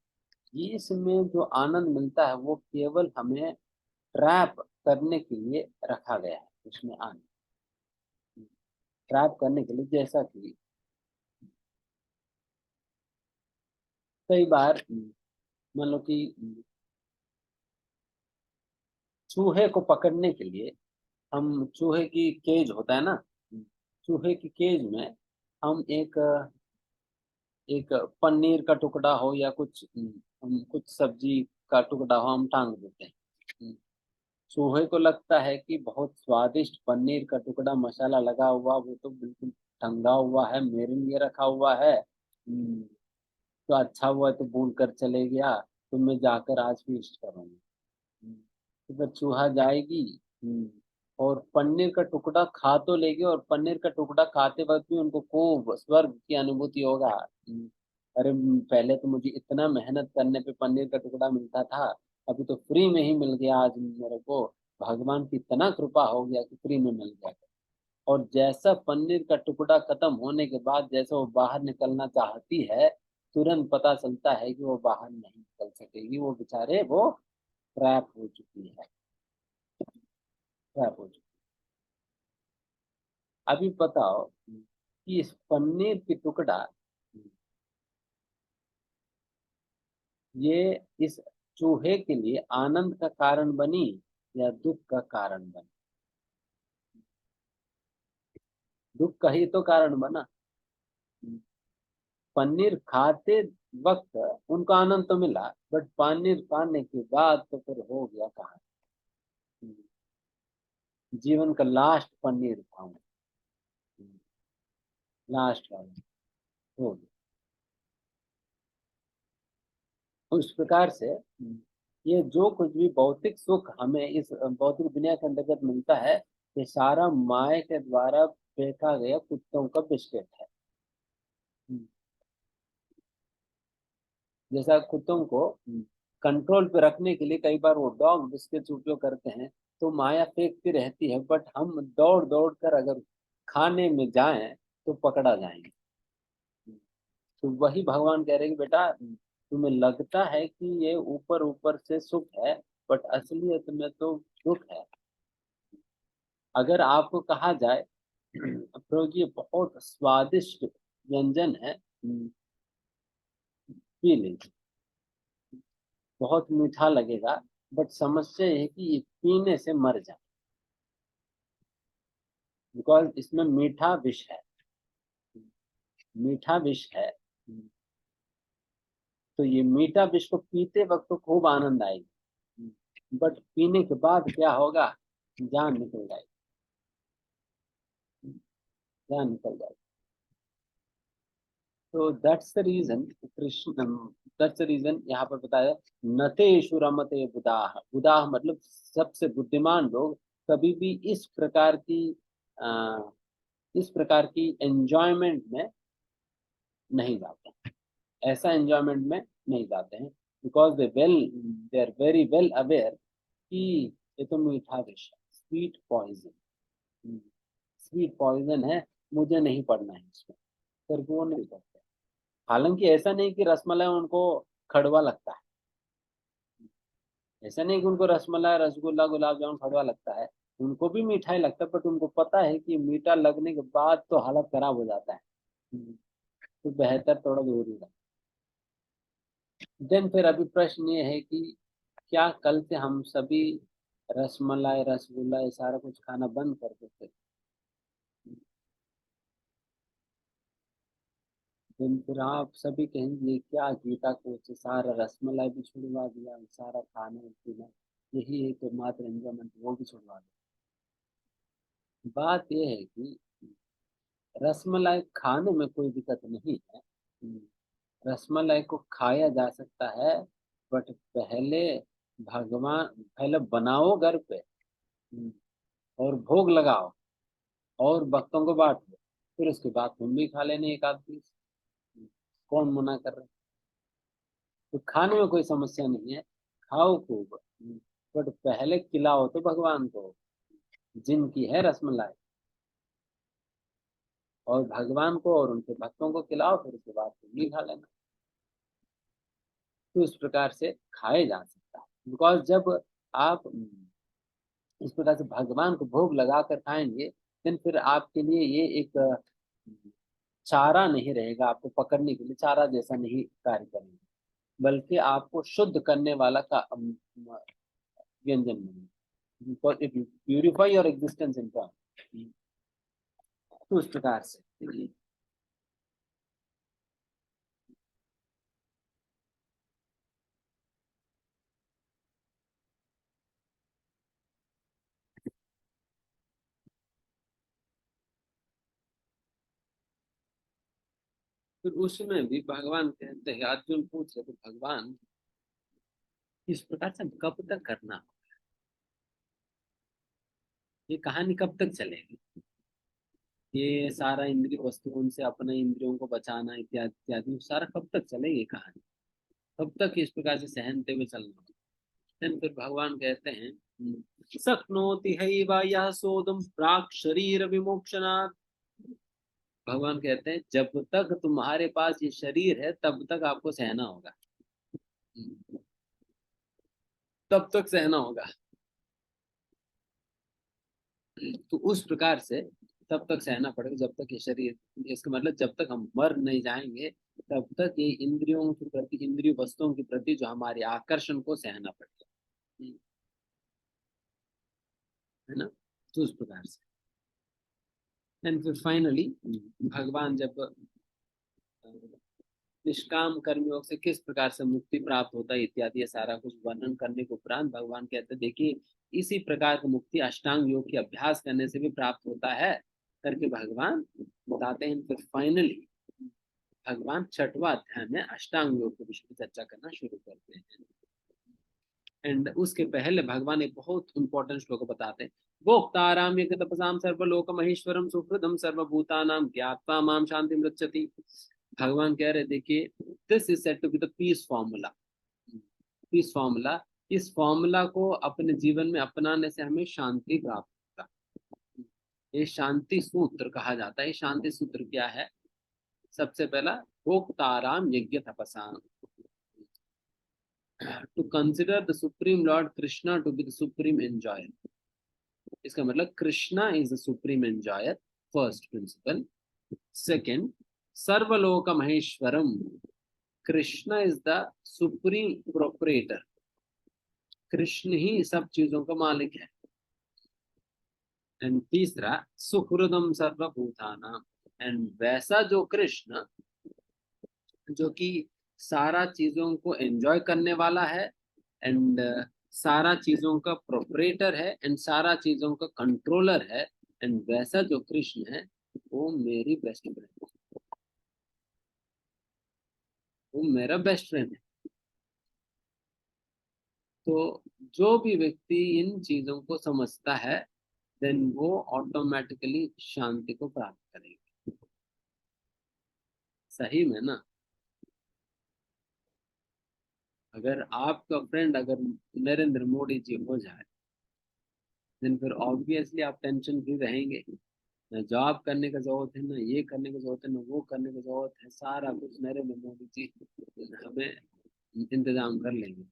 ये इसमें जो आनंद मिलता है वो केवल हमें ट्रैप करने के लिए रखा गया है। उसमें आनंद ट्रैप करने के लिए, जैसा कि कई बार मान लो कि चूहे को पकड़ने के लिए हम, चूहे की केज होता है ना, चूहे की केज में हम एक एक पनीर का टुकड़ा हो या कुछ हम कुछ सब्जी का टुकड़ा हो, हम टांग देते हैं। चूहे को लगता है कि बहुत स्वादिष्ट पनीर का टुकड़ा, मसाला लगा हुआ, वो तो बिल्कुल टंगा हुआ है, मेरे लिए रखा हुआ है। तो अच्छा हुआ तो भूल कर चले गया, तो मैं जाकर आज फीस्ट करूंगी। तो फिर चूहा जाएगी, और पनीर का टुकड़ा खा तो लेगी, और पनीर का टुकड़ा खाते वक्त भी उनको खूब स्वर्ग की अनुभूति होगा। अरे पहले तो मुझे इतना मेहनत करने पे पनीर का टुकड़ा मिलता था, अभी तो फ्री में ही मिल गया आज मेरे को। भगवान की इतना कृपा हो गया कि फ्री में मिल गया। और जैसा पनीर का टुकड़ा खत्म होने के बाद जैसे वो बाहर निकलना चाहती है, तुरंत पता चलता है कि वो बाहर नहीं निकल सकेगी, वो बेचारे वो ट्रैप हो चुकी है, ट्रैप हो चुकी। अभी बताओ कि इस पनीर की टुकड़ा ये इस चूहे के लिए आनंद का कारण बनी या दुख का कारण बनी? दुख का ही तो कारण बना। पनीर खाते वक्त उनको आनंद तो मिला, बट पनीर खाने के बाद तो फिर हो गया कहाँ। जीवन का लास्ट पनीर खाऊं, लास्ट वाला हो गया। उस प्रकार से ये जो कुछ भी भौतिक सुख हमें इस भौतिक दुनिया के अंतर्गत मिलता है, ये सारा माया के द्वारा फेंका गया कुत्तों का बिस्किट है। जैसा कुत्तों को कंट्रोल पे रखने के लिए कई बार वो डॉग बिस्किट उपयोग करते हैं, तो माया फेंकती रहती है, बट हम दौड़ दौड़ कर अगर खाने में जाएं तो पकड़ा जाएंगे। तो वही भगवान कह रहे हैं कि बेटा, तुम्हें लगता है कि ये ऊपर ऊपर से सुख है, बट असलियत में तो दुख है। अगर आपको कहा जाए प्रभु जी ये बहुत स्वादिष्ट व्यंजन है, पी लीजिए, बहुत मीठा लगेगा, बट समस्या ये है कि ये पीने से मर जाए, बिकॉज इसमें मीठा विष है, मीठा विष है। तो ये मीठा विष को पीते वक्त तो खूब आनंद आएगी, बट पीने के बाद क्या होगा, जान निकल जाएगी, जान निकल जाएगी। तो that's the reason Krishna, that's the reason यहाँ पर बताया, नतेषु रमते बुधाः। बुधाः मतलब सबसे बुद्धिमान लोग कभी भी आ, इस प्रकार की एंजॉयमेंट में नहीं जाते, ऐसा एंजॉयमेंट में नहीं जाते हैं, because they are very well aware कि ये तो मीठा विष है, स्वीट पॉइजन, स्वीट पॉइजन है, मुझे नहीं पड़ना है इसमें, करके वो नहीं करते। हालांकि ऐसा नहीं कि रसमलाई उनको कड़वा लगता है, ऐसा नहीं कि उनको रसमलाई रसगुल्ला गुलाब जामुन कड़वा लगता है, उनको भी मीठा ही लगता है, बट उनको पता है कि मीठा लगने के बाद तो हालत खराब हो जाता है। तो बेहतर थोड़ा दूर ही रहे। देन फिर अभी प्रश्न ये है कि क्या कल से हम सभी रसमलाई रसगुल्ला ये सारा कुछ खाना बंद कर देते? दिन फिर आप सभी कहेंगे ये क्या गीता को से सारा रसमलाई भी छुड़वा दिया, सारा खाना पीना यही है तो मात्र एंजॉयमेंट वो भी छुड़वा दिया। बात यह है कि रसमलाई खाने में कोई दिक्कत नहीं है, रसमलाई को खाया जा सकता है, बट पहले बनाओ घर पे, और भोग लगाओ और भक्तों को बांटो, फिर उसके बाद तुम भी खा लेने एक आध पीस, कौन मना कर रहा है? तो खाने में कोई समस्या नहीं है, खाओ खूब, बट पहले खिलाओ तो भगवान को, जिनकी है रसमलाई, और भगवान को और उनके भक्तों को खिलाओ, फिर उसके बाद तुम भी खा लेना। तो इस प्रकार से खाए जा सकता है, बिकॉज जब आप इस प्रकार से भगवान को भोग लगा कर खाएंगे, देन फिर आपके लिए ये एक चारा नहीं रहेगा, आपको पकड़ने के लिए चारा जैसा नहीं कार्य करेंगे, बल्कि आपको शुद्ध करने वाला का व्यंजन बनेगा, because it purify your existence in God. तो उस प्रकार से फिर उसमें भी भगवान कहते हैं, अर्जुन पूछ रहे थे भगवान इस प्रकार से कब तक करना, ये कहानी कब तक चलेगी? ये सारा इंद्रिय वस्तुओं से अपने इंद्रियों को बचाना इत्यादि इत्यादि सारा कब तक चलेगी कहानी, कब तक इस प्रकार से सहनते हुए चलना। Then फिर भगवान कहते हैं शक्नोति हैव यः सोदम प्राक् शरीर विमोक्षणात्। भगवान कहते हैं जब तक तुम्हारे पास ये शरीर है तब तक आपको सहना होगा, तब तक सहना होगा। तो उस प्रकार से तब तक सहना पड़ेगा जब तक ये शरीर, इसका मतलब जब तक हम मर नहीं जाएंगे तब तक ये इंद्रियों के प्रति, इंद्रिय वस्तुओं के प्रति जो हमारे आकर्षण को सहना पड़ेगा, है ना। तो उस प्रकार से एंड फिर फाइनली भगवान जब निष्काम कर्मयोग से किस प्रकार से मुक्ति प्राप्त होता है इत्यादि ये सारा कुछ वर्णन करने के उपरांत भगवान कहते हैं देखिए इसी प्रकार की मुक्ति अष्टांग योग के अभ्यास करने से भी प्राप्त होता है करके भगवान बताते हैं। फिर फाइनली भगवान छठवां अध्याय में अष्टांग योग के विषय में चर्चा करना शुरू करते हैं। एंड उसके पहले भगवान एक बहुत इंपॉर्टेंट श्लोक बताते हैं, भोक्ताराम यज्ञ तपसाम सर्वलोक महेश्वरम सुहृदम सर्वभूतानाम ज्ञात्वा माम शांति मृच्छति। भगवान कह रहे देखिए this is said to be the peace formula, peace formula, इस फॉर्मूला को अपने जीवन में अपनाने से हमें शांति प्राप्त होता है। ये शांति सूत्र कहा जाता है। शांति सूत्र क्या है? सबसे पहला भोक्ताराम यज्ञ तपसाम, to consider the supreme lord Krishna to be the supreme enjoyer. इसका मतलब Krishna is the supreme enjoyer, first principle. Second, सर्वलोक महेश्वरम, Krishna is the supreme proprietor, Krishna ही सब चीजों का मालिक है। एंड तीसरा, सुहृदम सर्वभूतानाम, एंड वैसा जो कृष्ण जो कि सारा चीजों को एंजॉय करने वाला है एंड सारा चीजों का प्रोपरेटर है एंड सारा चीजों का कंट्रोलर है, एंड वैसा जो कृष्ण है वो मेरी बेस्ट फ्रेंड, वो मेरा बेस्ट फ्रेंड है। तो जो भी व्यक्ति इन चीजों को समझता है देन वो ऑटोमेटिकली शांति को प्राप्त करेगा। सही में ना, अगर आपका फ्रेंड अगर नरेंद्र मोदी जी हो जाए देन फिर ऑब्वियसली आप टेंशन फ्री रहेंगे। ना जॉब करने का जरूरत है, ना ये करने की जरूरत है, ना वो करने की जरूरत है, सारा कुछ नरेंद्र मोदी जी हमें इंतजाम कर लेंगे।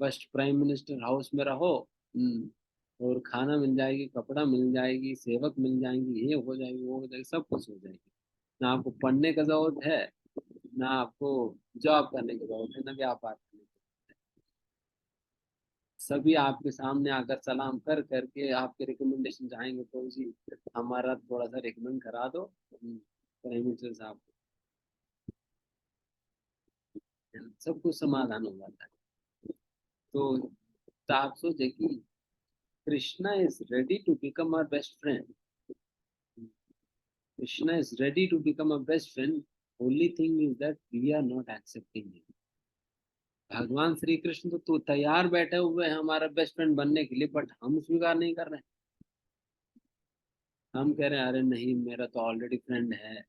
बस प्राइम मिनिस्टर हाउस में रहो, और खाना मिल जाएगी, कपड़ा मिल जाएगी, सेवक मिल जाएंगी, ये हो जाएगी, वो हो जाएगी, सब कुछ हो जाएगी। ना आपको पढ़ने का जरूरत है, ना आपको जॉब करने की जरूरत है, ना व्यापार करने की। सभी आपके सामने आकर सलाम कर करके आपके रिकमेंडेशन चाहेंगे, तो जी हमारा थोड़ा सा रिकमेंड करा दो प्राइम मिनिस्टर साहब को। सब कुछ समाधान हो जाता है। तो आप सोचे कि Krishna is ready to become our best friend, Krishna is ready to become a best friend, only thing is that we are not accepting it. भगवान श्री कृष्ण तो तैयार बैठे हुए हैं हमारा बेस्ट फ्रेंड बनने के लिए, बट हम स्वीकार नहीं कर रहे हैं। हम कह रहे हैं अरे नहीं, मेरा तो ऑलरेडी फ्रेंड है,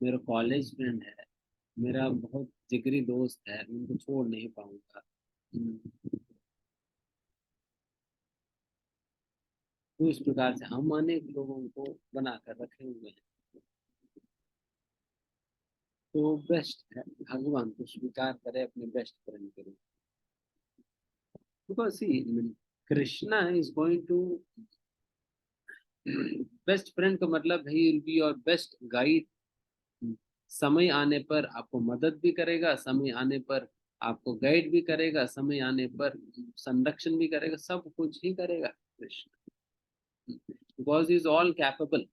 मेरा कॉलेज फ्रेंड है, मेरा बहुत जिगरी दोस्त है, उनको छोड़ नहीं पाऊंगा। तो इस प्रकार से हम अनेक लोगों को बना कर रखे हुए हैं। तो बेस्ट है भगवान को स्वीकार करे अपने बेस्ट फ्रेंड के रूप, because see Krishna is going to, best friend का मतलब ही will be your best guide. समय आने पर आपको मदद भी करेगा, समय आने पर आपको गाइड भी करेगा, समय आने पर संरक्षण भी करेगा, सब कुछ ही करेगा Krishna, because is all capable,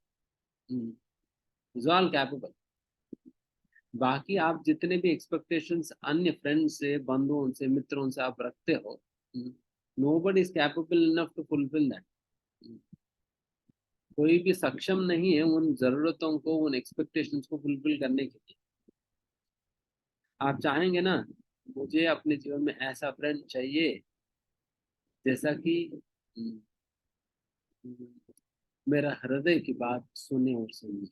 is all capable. बाकी आप जितने भी एक्सपेक्टेशंस अन्य फ्रेंड्स से, बंधुओं से, मित्रों से आप रखते हो, nobody is capable enough to fulfil that. कोई भी सक्षम नहीं है उन जरूरतों को, उन एक्सपेक्टेशंस को फुलफिल करने के लिए। आप चाहेंगे ना मुझे अपने जीवन में ऐसा फ्रेंड चाहिए जैसा कि मेरा हृदय की बात सुने और समझे।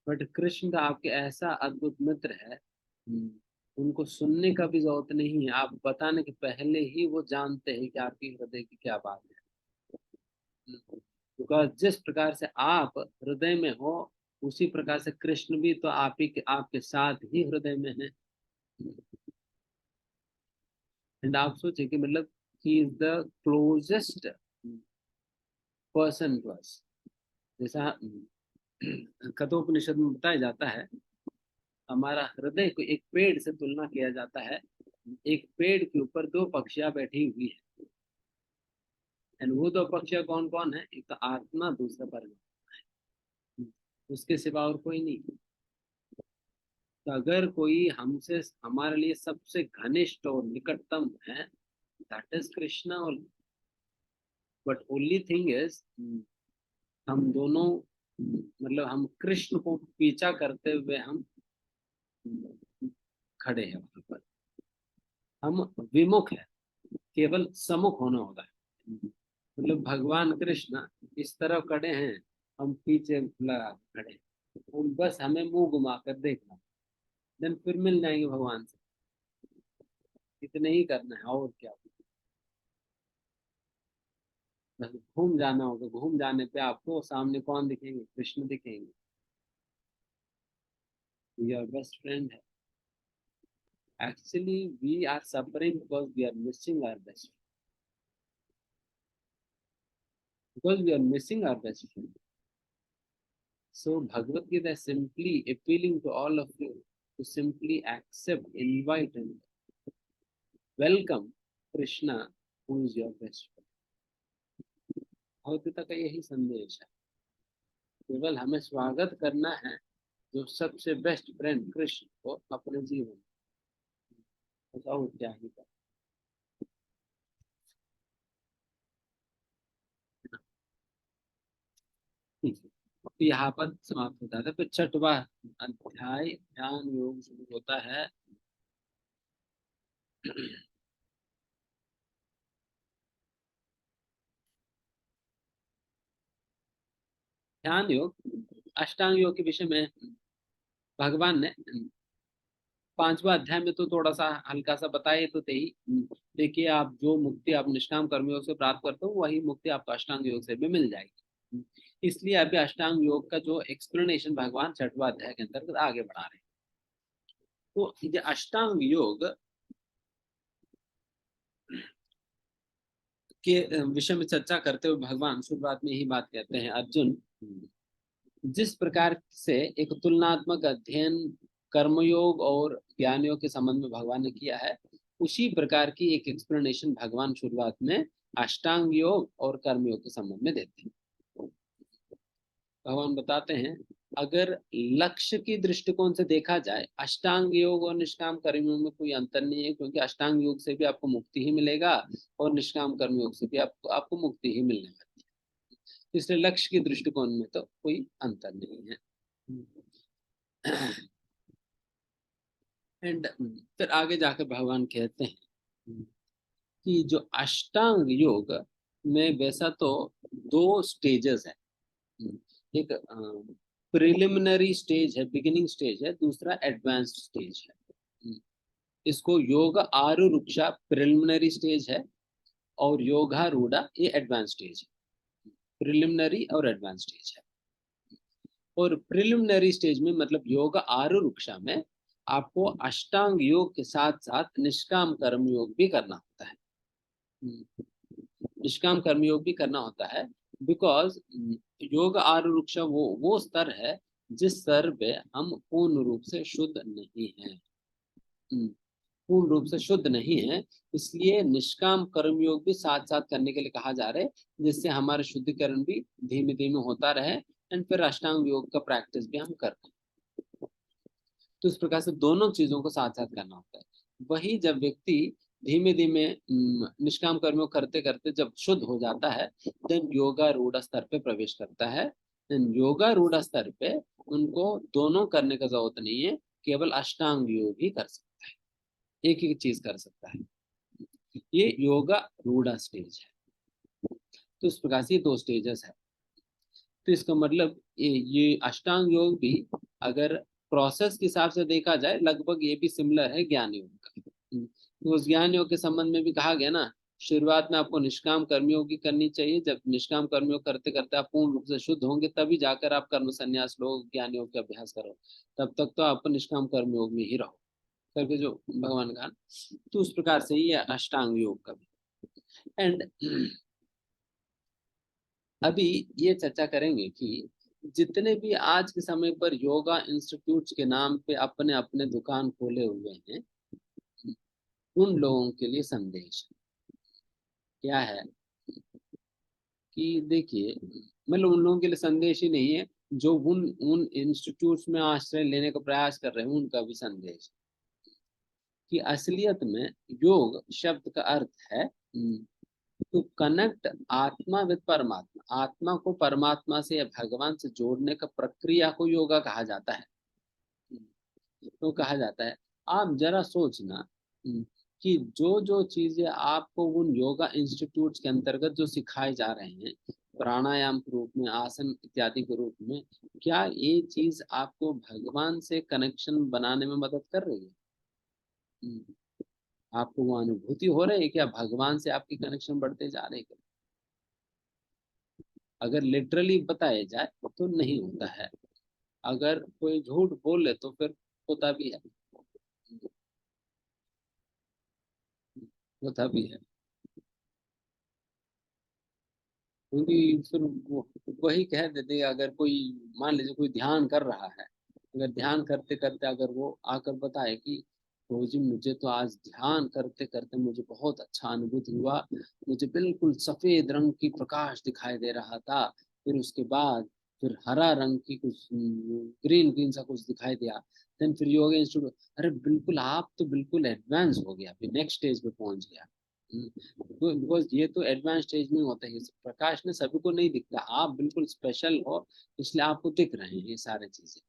बट कृष्ण का आपके ऐसा अद्भुत मित्र है, उनको सुनने का भी जरूरत नहीं है, आप बताने के पहले ही वो जानते हैं कि आपकी हृदय की क्या बात है। बिकॉज जिस प्रकार से आप हृदय में हो, उसी प्रकार से कृष्ण भी तो आप ही के आपके साथ ही हृदय में है। एंड आप सोचिए कि मतलब ही is the closest person to us. जैसा कठोपनिषद में बताया जाता है, हमारा हृदय को एक पेड़ से तुलना किया जाता है। एक पेड़ के ऊपर दो पक्षियां बैठी हुई है, एंड वो दो पक्षियां कौन कौन है? एक तो आत्मा, दूसरा परमात्मा। उसके सिवा और कोई नहीं। तो अगर कोई हमसे हमारे लिए सबसे घनिष्ठ और निकटतम है, that is Krishna. But only thing is, हम दोनों मतलब हम कृष्ण को पीछा करते हुए हम खड़े हैं वहां पर। हम विमुख है, केवल सम्मुख होना होता है। मतलब भगवान कृष्ण इस तरफ खड़े हैं, हम पीछे लगा के खड़े हैं। और बस हमें मुंह घुमा कर देखना, देन फिर मिल जाएंगे भगवान से। इतने ही करना है, और क्या। बस घूम जाना होगा, घूम जाने पे आपको सामने कौन दिखेंगे? कृष्ण दिखेंगे। योर बेस्ट फ्रेंड है। Actually we are suffering because we are missing our best, because we are missing our best friend. So Bhagavad Gita is simply appealing to all of you to simply accept, invite, and welcome Krishna, who is your best friend. Bhagavad Gita का यही संदेश है, केवल हमें स्वागत करना है जो सबसे बेस्ट फ्रेंड कृष्ण को अपने जीवन में। और क्या ही कर। ठीक है, तो यहाँ पर समाप्त होता है। फिर छठवां अध्याय ध्यान योग शुरू होता है। ध्यान योग अष्टांग योग के विषय में भगवान ने पांचवा अध्याय में तो थोड़ा सा हल्का सा बताए तो थे ही। देखिए, आप जो मुक्ति आप निष्काम कर्मयोग से प्राप्त करते हो, वही मुक्ति आपको अष्टांग योग से भी मिल जाएगी। इसलिए अभी अष्टांग योग का जो एक्सप्लेनेशन भगवान छठवा अध्याय के अंतर्गत आगे बढ़ा रहे हैं। तो ये अष्टांग योग के विषय में चर्चा करते हुए भगवान शुरुआत में यही बात कहते हैं, अर्जुन, जिस प्रकार से एक तुलनात्मक अध्ययन कर्मयोग और ज्ञान योग के संबंध में भगवान ने किया है, उसी प्रकार की एक एक्सप्लेनेशन भगवान शुरुआत में अष्टांग योग और कर्मयोग के संबंध में देते हैं। भगवान बताते हैं, अगर लक्ष्य की दृष्टिकोण से देखा जाए, अष्टांग योग और निष्काम कर्मयोग में कोई अंतर नहीं है, क्योंकि अष्टांग योग से भी आपको मुक्ति ही मिलेगा और निष्काम कर्मयोग से भी आपको मुक्ति ही मिलने वाली है। इसलिए लक्ष्य की दृष्टिकोण में तो कोई अंतर नहीं है। एंड फिर आगे जाकर भगवान कहते हैं कि जो अष्टांग योग में वैसा तो दो स्टेजेस है। एक प्रिलिमिनरी स्टेज है, बिगिनिंग स्टेज है, दूसरा एडवांस्ड स्टेज है। इसको योग आरूढ़ा प्रिलिमिनरी स्टेज है, और योगारूढ़ा ये एडवांस स्टेज है। प्रिलिमिनरी और एडवांस स्टेज है। और प्रिलिमिनरी स्टेज में मतलब योग आरूढ़ा में आपको अष्टांग योग के साथ साथ निष्काम कर्म योग भी करना होता है। निष्काम कर्म योग भी करना होता है, बिकॉज योग आरूढ़ा वो स्तर है जिस स्तर पे हम पूर्ण रूप से शुद्ध नहीं है। पूर्ण रूप से शुद्ध नहीं है, इसलिए निष्काम कर्म योग भी साथ साथ करने के लिए कहा जा रहा है, जिससे हमारा शुद्धिकरण भी धीमे धीमे होता रहे, एंड फिर अष्टांग योग का प्रैक्टिस भी हम करते हैं। तो इस प्रकार से दोनों चीजों को साथ साथ करना होता है। वही जब व्यक्ति धीमे धीमे निष्काम कर्मों करते करते जब शुद्ध हो जाता है, देन योगा रूढ़ स्तर पे प्रवेश करता है। देन योगा रूढ़ स्तर पे उनको दोनों करने का जरूरत नहीं है, केवल अष्टांग योग ही कर सकता है, एक ही चीज कर सकता है। ये योगा रूढ़ स्टेज है। तो इस प्रकार से ये 2 स्टेजेस है। तो इसका मतलब ये अष्टांग योग भी अगर प्रोसेस के हिसाब से देखा जाए लगभग ये भी सिमिलर है ज्ञान योग का। तो उस ज्ञान योग के संबंध में भी कहा गया ना, शुरुआत में आपको निष्काम कर्मयोग की करनी चाहिए। जब निष्काम कर्मयोग करते करते आप पूर्ण रूप से शुद्ध होंगे तभी जाकर आप कर्म संन्यास लो, ज्ञान योग का अभ्यास करो। तब तक तो आप निष्काम कर्मयोग में ही रहो करके जो भगवान का। तो उस प्रकार से ही अष्टांग योग का भी। एंड अभी ये चर्चा करेंगे कि जितने भी आज के समय पर योगा इंस्टीट्यूट्स के नाम पे अपने अपने दुकान खोले हुए हैं, उन लोगों के लिए संदेश क्या है कि देखिए, मतलब उन लोगों के लिए संदेश ही नहीं है, जो उन उन इंस्टीट्यूट्स में आश्रय लेने का प्रयास कर रहे हैं उनका भी संदेश कि असलियत में योग शब्द का अर्थ है टू कनेक्ट आत्मा विद परमात्मा। आत्मा को परमात्मा से या भगवान से जोड़ने का प्रक्रिया को योगा कहा जाता है। तो कहा जाता है, आप जरा सोचना कि जो जो चीजें आपको उन योगा इंस्टीट्यूट्स के अंतर्गत जो सिखाए जा रहे हैं, प्राणायाम के रूप में, आसन इत्यादि के रूप में, क्या ये चीज आपको भगवान से कनेक्शन बनाने में मदद कर रही है? आपको वो अनुभूति हो रही है क्या भगवान से आपकी कनेक्शन बढ़ते जा रहे हैं? अगर लिटरली बताया जाए तो नहीं होता है। अगर कोई झूठ बोले तो फिर होता भी है, होता भी है। क्योंकि फिर वही कह देते हैं, अगर कोई मान लीजिए कोई ध्यान कर रहा है, अगर ध्यान करते करते अगर वो आकर बताए कि प्रभु जी मुझे तो आज ध्यान करते करते मुझे बहुत अच्छा अनुभूति हुआ, मुझे बिल्कुल सफेद रंग की प्रकाश दिखाई दे रहा था, फिर उसके बाद फिर हरा रंग की कुछ ग्रीन ग्रीन सा कुछ दिखाई दिया, देन फिर योगा इंस्टीट्यूट, अरे बिल्कुल आप तो बिल्कुल एडवांस हो गया, फिर नेक्स्ट स्टेज पे पहुंच गया। बिकॉज ये तो एडवांस स्टेज में होता है, प्रकाश में सभी को नहीं दिखता, आप बिल्कुल स्पेशल हो इसलिए आपको दिख रहे हैं ये सारी चीजें।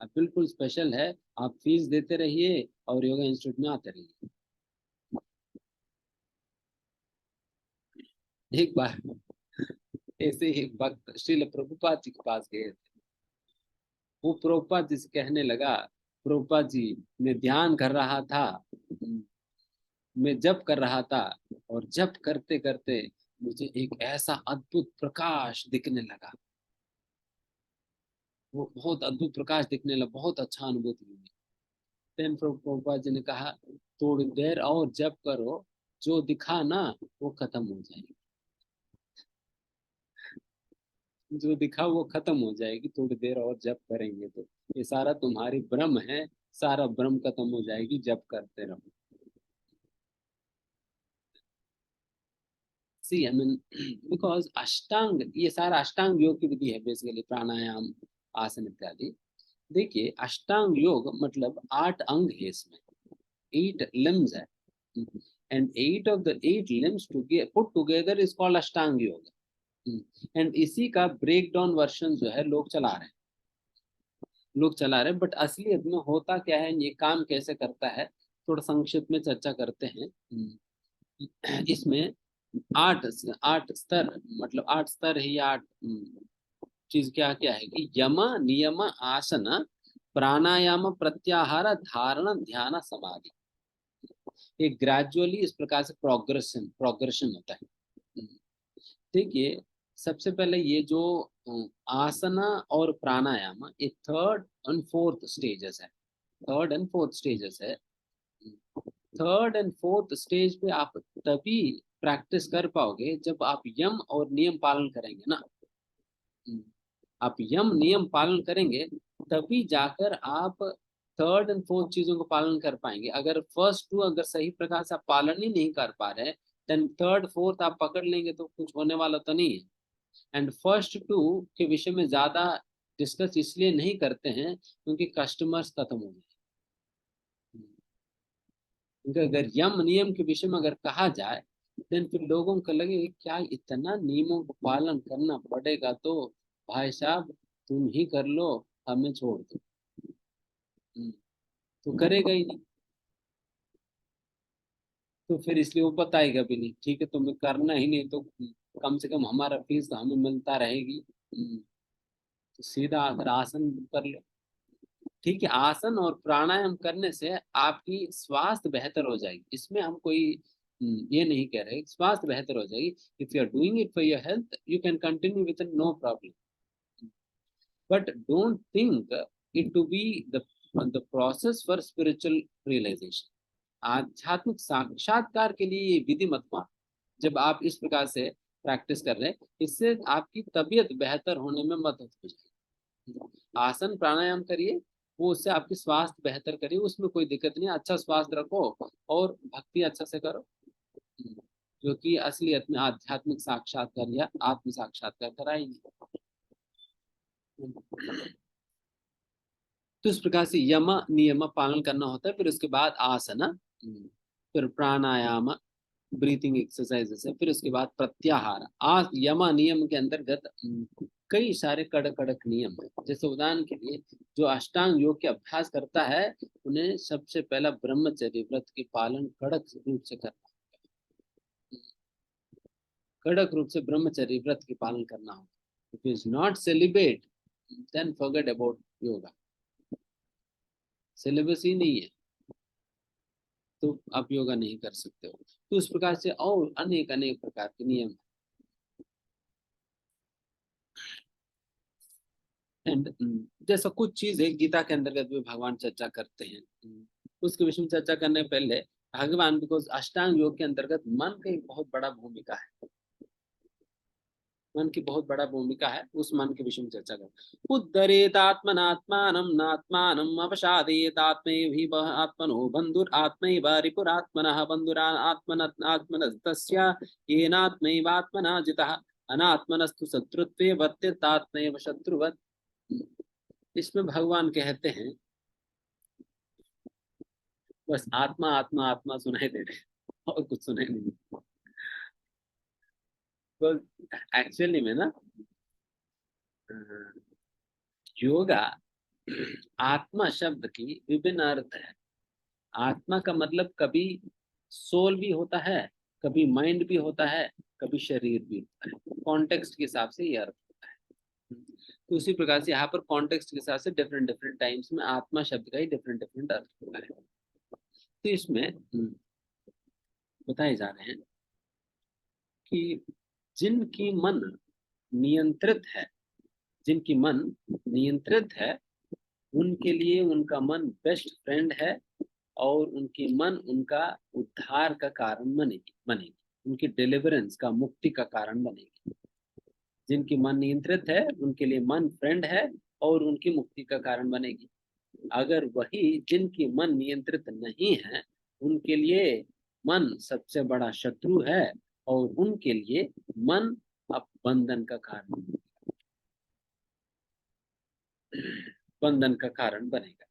आप बिल्कुल स्पेशल है, आप फीस देते रहिए और योगा इंस्टीट्यूट में आते रहिए। एक बार ऐसे ही भक्त श्रील प्रभुपाद जी के पास गए थे। वो प्रभुपाद जी से कहने लगा, प्रभुपाद जी मैं ध्यान कर रहा था, मैं जप कर रहा था, और जप करते करते मुझे एक ऐसा अद्भुत प्रकाश दिखने लगा, वो बहुत अद्भुत प्रकाश दिखने लगा, बहुत अच्छा अनुभूति हुई। देन प्रभुपाद जी ने कहा, थोड़ी देर और जप करो, जो दिखा ना वो खत्म हो जाएगी, जो दिखा वो खत्म हो जाएगी, थोड़ी देर और जप करेंगे तो ये सारा तुम्हारी भ्रम है, सारा भ्रम खत्म हो जाएगी, जप करते रहो। सी आई मीन बिकॉज अष्टांग, ये सारा अष्टांग योग की विधि है बेसिकली, प्राणायाम आसन इत्यादि। देखिए अष्टांग योग मतलब 8 अंग है इसमें, 8 लिम्स है, and 8 of the 8 limbs put together is called अष्टांग योग। एंड इसी का ब्रेक डाउन वर्जन जो है लोग चला रहे हैं, लोग चला रहे हैं, बट असलियत में होता क्या है, ये काम कैसे करता है, थोड़ा संक्षिप्त में चर्चा करते हैं। इसमें 8 8 स्तर, मतलब 8 स्तर है, या 8 चीज क्या क्या है कि यम नियम आसन प्राणायाम प्रत्याहार धारण ध्यान समाधि, ये ग्रेजुअली इस प्रकार से प्रोग्रेशन प्रोग्रेशन होता है। देखिए सबसे पहले ये जो आसना और प्राणायाम, ये थर्ड एंड फोर्थ स्टेजेस है, थर्ड एंड फोर्थ स्टेजेस है। थर्ड एंड फोर्थ स्टेज पे आप तभी प्रैक्टिस कर पाओगे जब आप यम और नियम पालन करेंगे ना। आप यम नियम पालन करेंगे तभी जाकर आप थर्ड एंड फोर्थ चीजों को पालन कर पाएंगे। अगर फर्स्ट टू अगर सही प्रकार से आप पालन ही नहीं कर पा रहे, देन थर्ड फोर्थ आप पकड़ लेंगे तो कुछ होने वाला तो नहीं है। एंड फर्स्ट टू के विषय में ज्यादा डिस्कस इसलिए नहीं करते हैं क्योंकि कस्टमर्स खत्म हो गए। क्योंकि अगर यम नियम के विषय में अगर कहा जाए, देन फिर लोगों को लगे क्या इतना नियमों का पालन करना पड़ेगा, तो भाई साहब तुम ही कर लो, हमें छोड़ दो। हम्म, तो करेगा ही नहीं, तो फिर इसलिए वो बताएगा भी नहीं, ठीक है तुम्हें करना ही नहीं तो कम से कम हमारा फीस तो हमें मिलता रहेगी। तो सीधा आकर आसन कर लो। ठीक है, आसन और प्राणायाम करने से आपकी स्वास्थ्य बेहतर हो जाएगी, इसमें हम कोई ये नहीं कह रहे, स्वास्थ्य बेहतर हो जाएगी। If you are doing it for your health you can continue with no problem, but don't think it to be the process for spiritual realisation. आध्यात्मिक साक्षात्कार के लिए ये विधि मत मान। जब आप इस प्रकार से प्रैक्टिस कर रहे हैं, इससे आपकी तबीयत बेहतर होने में मदद हो जाएगी। आसन प्राणायाम करिए, वो उससे आपकी स्वास्थ्य बेहतर करिए, उसमें कोई दिक्कत नहीं है। अच्छा स्वास्थ्य रखो और भक्ति अच्छा से करो, जो कि असलियत में आध्यात्मिक साक्षात्कार या आत्म साक्षात्कार कराएंगे। तो इस प्रकार से यम नियम पालन करना होता है। फिर उसके बाद आसन, फिर प्राणायाम, ब्रीथिंग एक्सरसाइजेस है, फिर उसके बाद प्रत्याहार। यम नियम के अंतर्गत कई सारे कड़क कड़क नियम है। जैसे उदाहरण के लिए जो अष्टांग योग के अभ्यास करता है, उन्हें सबसे पहला ब्रह्मचर्य व्रत के पालन कड़क रूप से करना, कड़क रूप से ब्रह्मचर्य व्रत के पालन करना होगा। If is not celebrate then forget about yoga. Syllabus ही नहीं है तो आप योगा नहीं कर सकते हो। तो उस प्रकार से और अनेक अनेक प्रकार के नियम हैं। एंड जैसा कुछ चीजें गीता के अंतर्गत भी भगवान चर्चा करते हैं। उसके विषय में चर्चा करने पहले भगवान, बिकॉज अष्टांग योग के अंतर्गत मन की एक बहुत बड़ा भूमिका है, मन की बहुत बड़ा भूमिका है, उस मन के विषय में चर्चा करें। उद्धरेत आत्मनात्मानं नात्मानं अपसादेत आत्मैव आत्मनो बंधुर आत्मैव रिपुरात्मनः बंधुरान आत्मनस्तस्य येनात्मैव आत्मना जितः अनात्मनस्तु शत्रुत्वे वर्तेतात्मैव शत्रुवत्। इसमें भगवान कहते हैं, बस आत्मा आत्मा आत्मा सुनाई दे रहे और कुछ सुनाई नहीं। तो एक्चुअली में ना योगा, आत्मा शब्द की विभिन्न अर्थ है। आत्मा का मतलब कभी सोल भी होता है, कभी माइंड भी होता है, कभी शरीर भी होता है। कॉन्टेक्स्ट के हिसाब से ये अर्थ होता है। तो उसी प्रकार से यहाँ पर कॉन्टेक्स्ट के हिसाब से डिफरेंट डिफरेंट टाइम्स में आत्मा शब्द का ही डिफरेंट डिफरेंट अर्थ होता है। तो इसमें बताए जा रहे हैं कि जिनकी मन नियंत्रित है, जिनकी मन नियंत्रित है, उनके लिए उनका मन बेस्ट फ्रेंड है, और उनकी मन उनका उद्धार का कारण बनेगी, उनकी डिलीवरेंस का, मुक्ति का कारण बनेगी। जिनकी मन नियंत्रित है उनके लिए मन फ्रेंड है और उनकी मुक्ति का कारण बनेगी। अगर वही जिनकी मन नियंत्रित नहीं है, उनके लिए मन सबसे बड़ा शत्रु है और उनके लिए मन अब बंधन का कारण, बंधन का कारण बनेगा।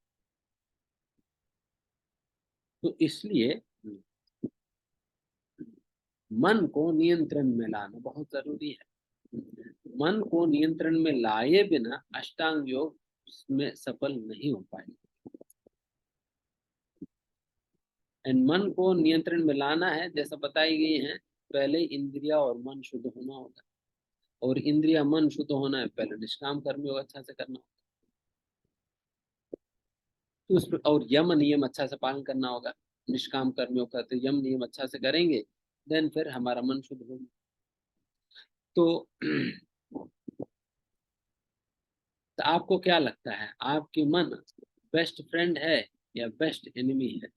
तो इसलिए मन को नियंत्रण में लाना बहुत जरूरी है। मन को नियंत्रण में लाए बिना अष्टांग योग में सफल नहीं हो पाएगा। एंड मन को नियंत्रण में लाना है, जैसा बताई गई है, पहले इंद्रिया और मन शुद्ध होना होगा, और इंद्रिया मन शुद्ध होना है, पहले निष्काम कर्म योग अच्छा से करना होगा। तो उस और यम नियम अच्छा से पालन करना होगा। निष्काम कर्म योग करते यम नियम अच्छा से करेंगे, देन फिर हमारा मन शुद्ध होगा। तो तो आपको क्या लगता है, आपकी मन बेस्ट फ्रेंड है या बेस्ट एनिमी है?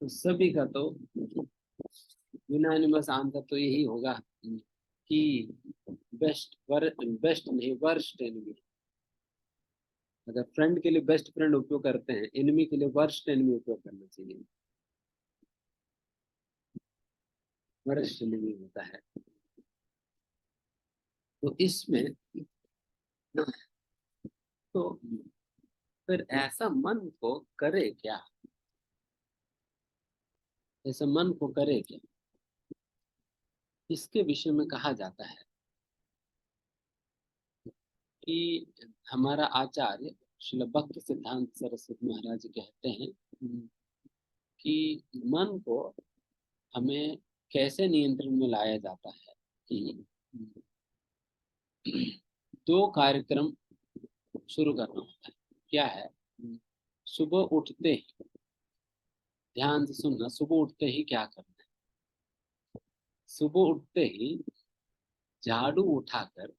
तो सभी का तो यूनानिमस आंसर तो यही होगा कि बेस्ट नहीं, वर्स्ट एनिमी। अगर फ्रेंड के लिए बेस्ट फ्रेंड उपयोग करते हैं, एनिमी के लिए वर्स्ट एनिमी उपयोग करना चाहिए। वर्स्ट एनिमी होता है। तो इसमें तो फिर ऐसा मन को करे क्या, ऐसा मन को करे क्या, इसके विषय में कहा जाता है कि हमारा आचार्य श्रील भक्त सिद्धांत सरस्वती महाराज कहते हैं कि मन को हमें कैसे नियंत्रण में लाया जाता है कि दो कार्यक्रम शुरू करना होता है। क्या है? सुबह उठते ही, ध्यान से सुनना, सुबह उठते ही क्या करना है? सुबह उठते ही झाड़ू उठाकर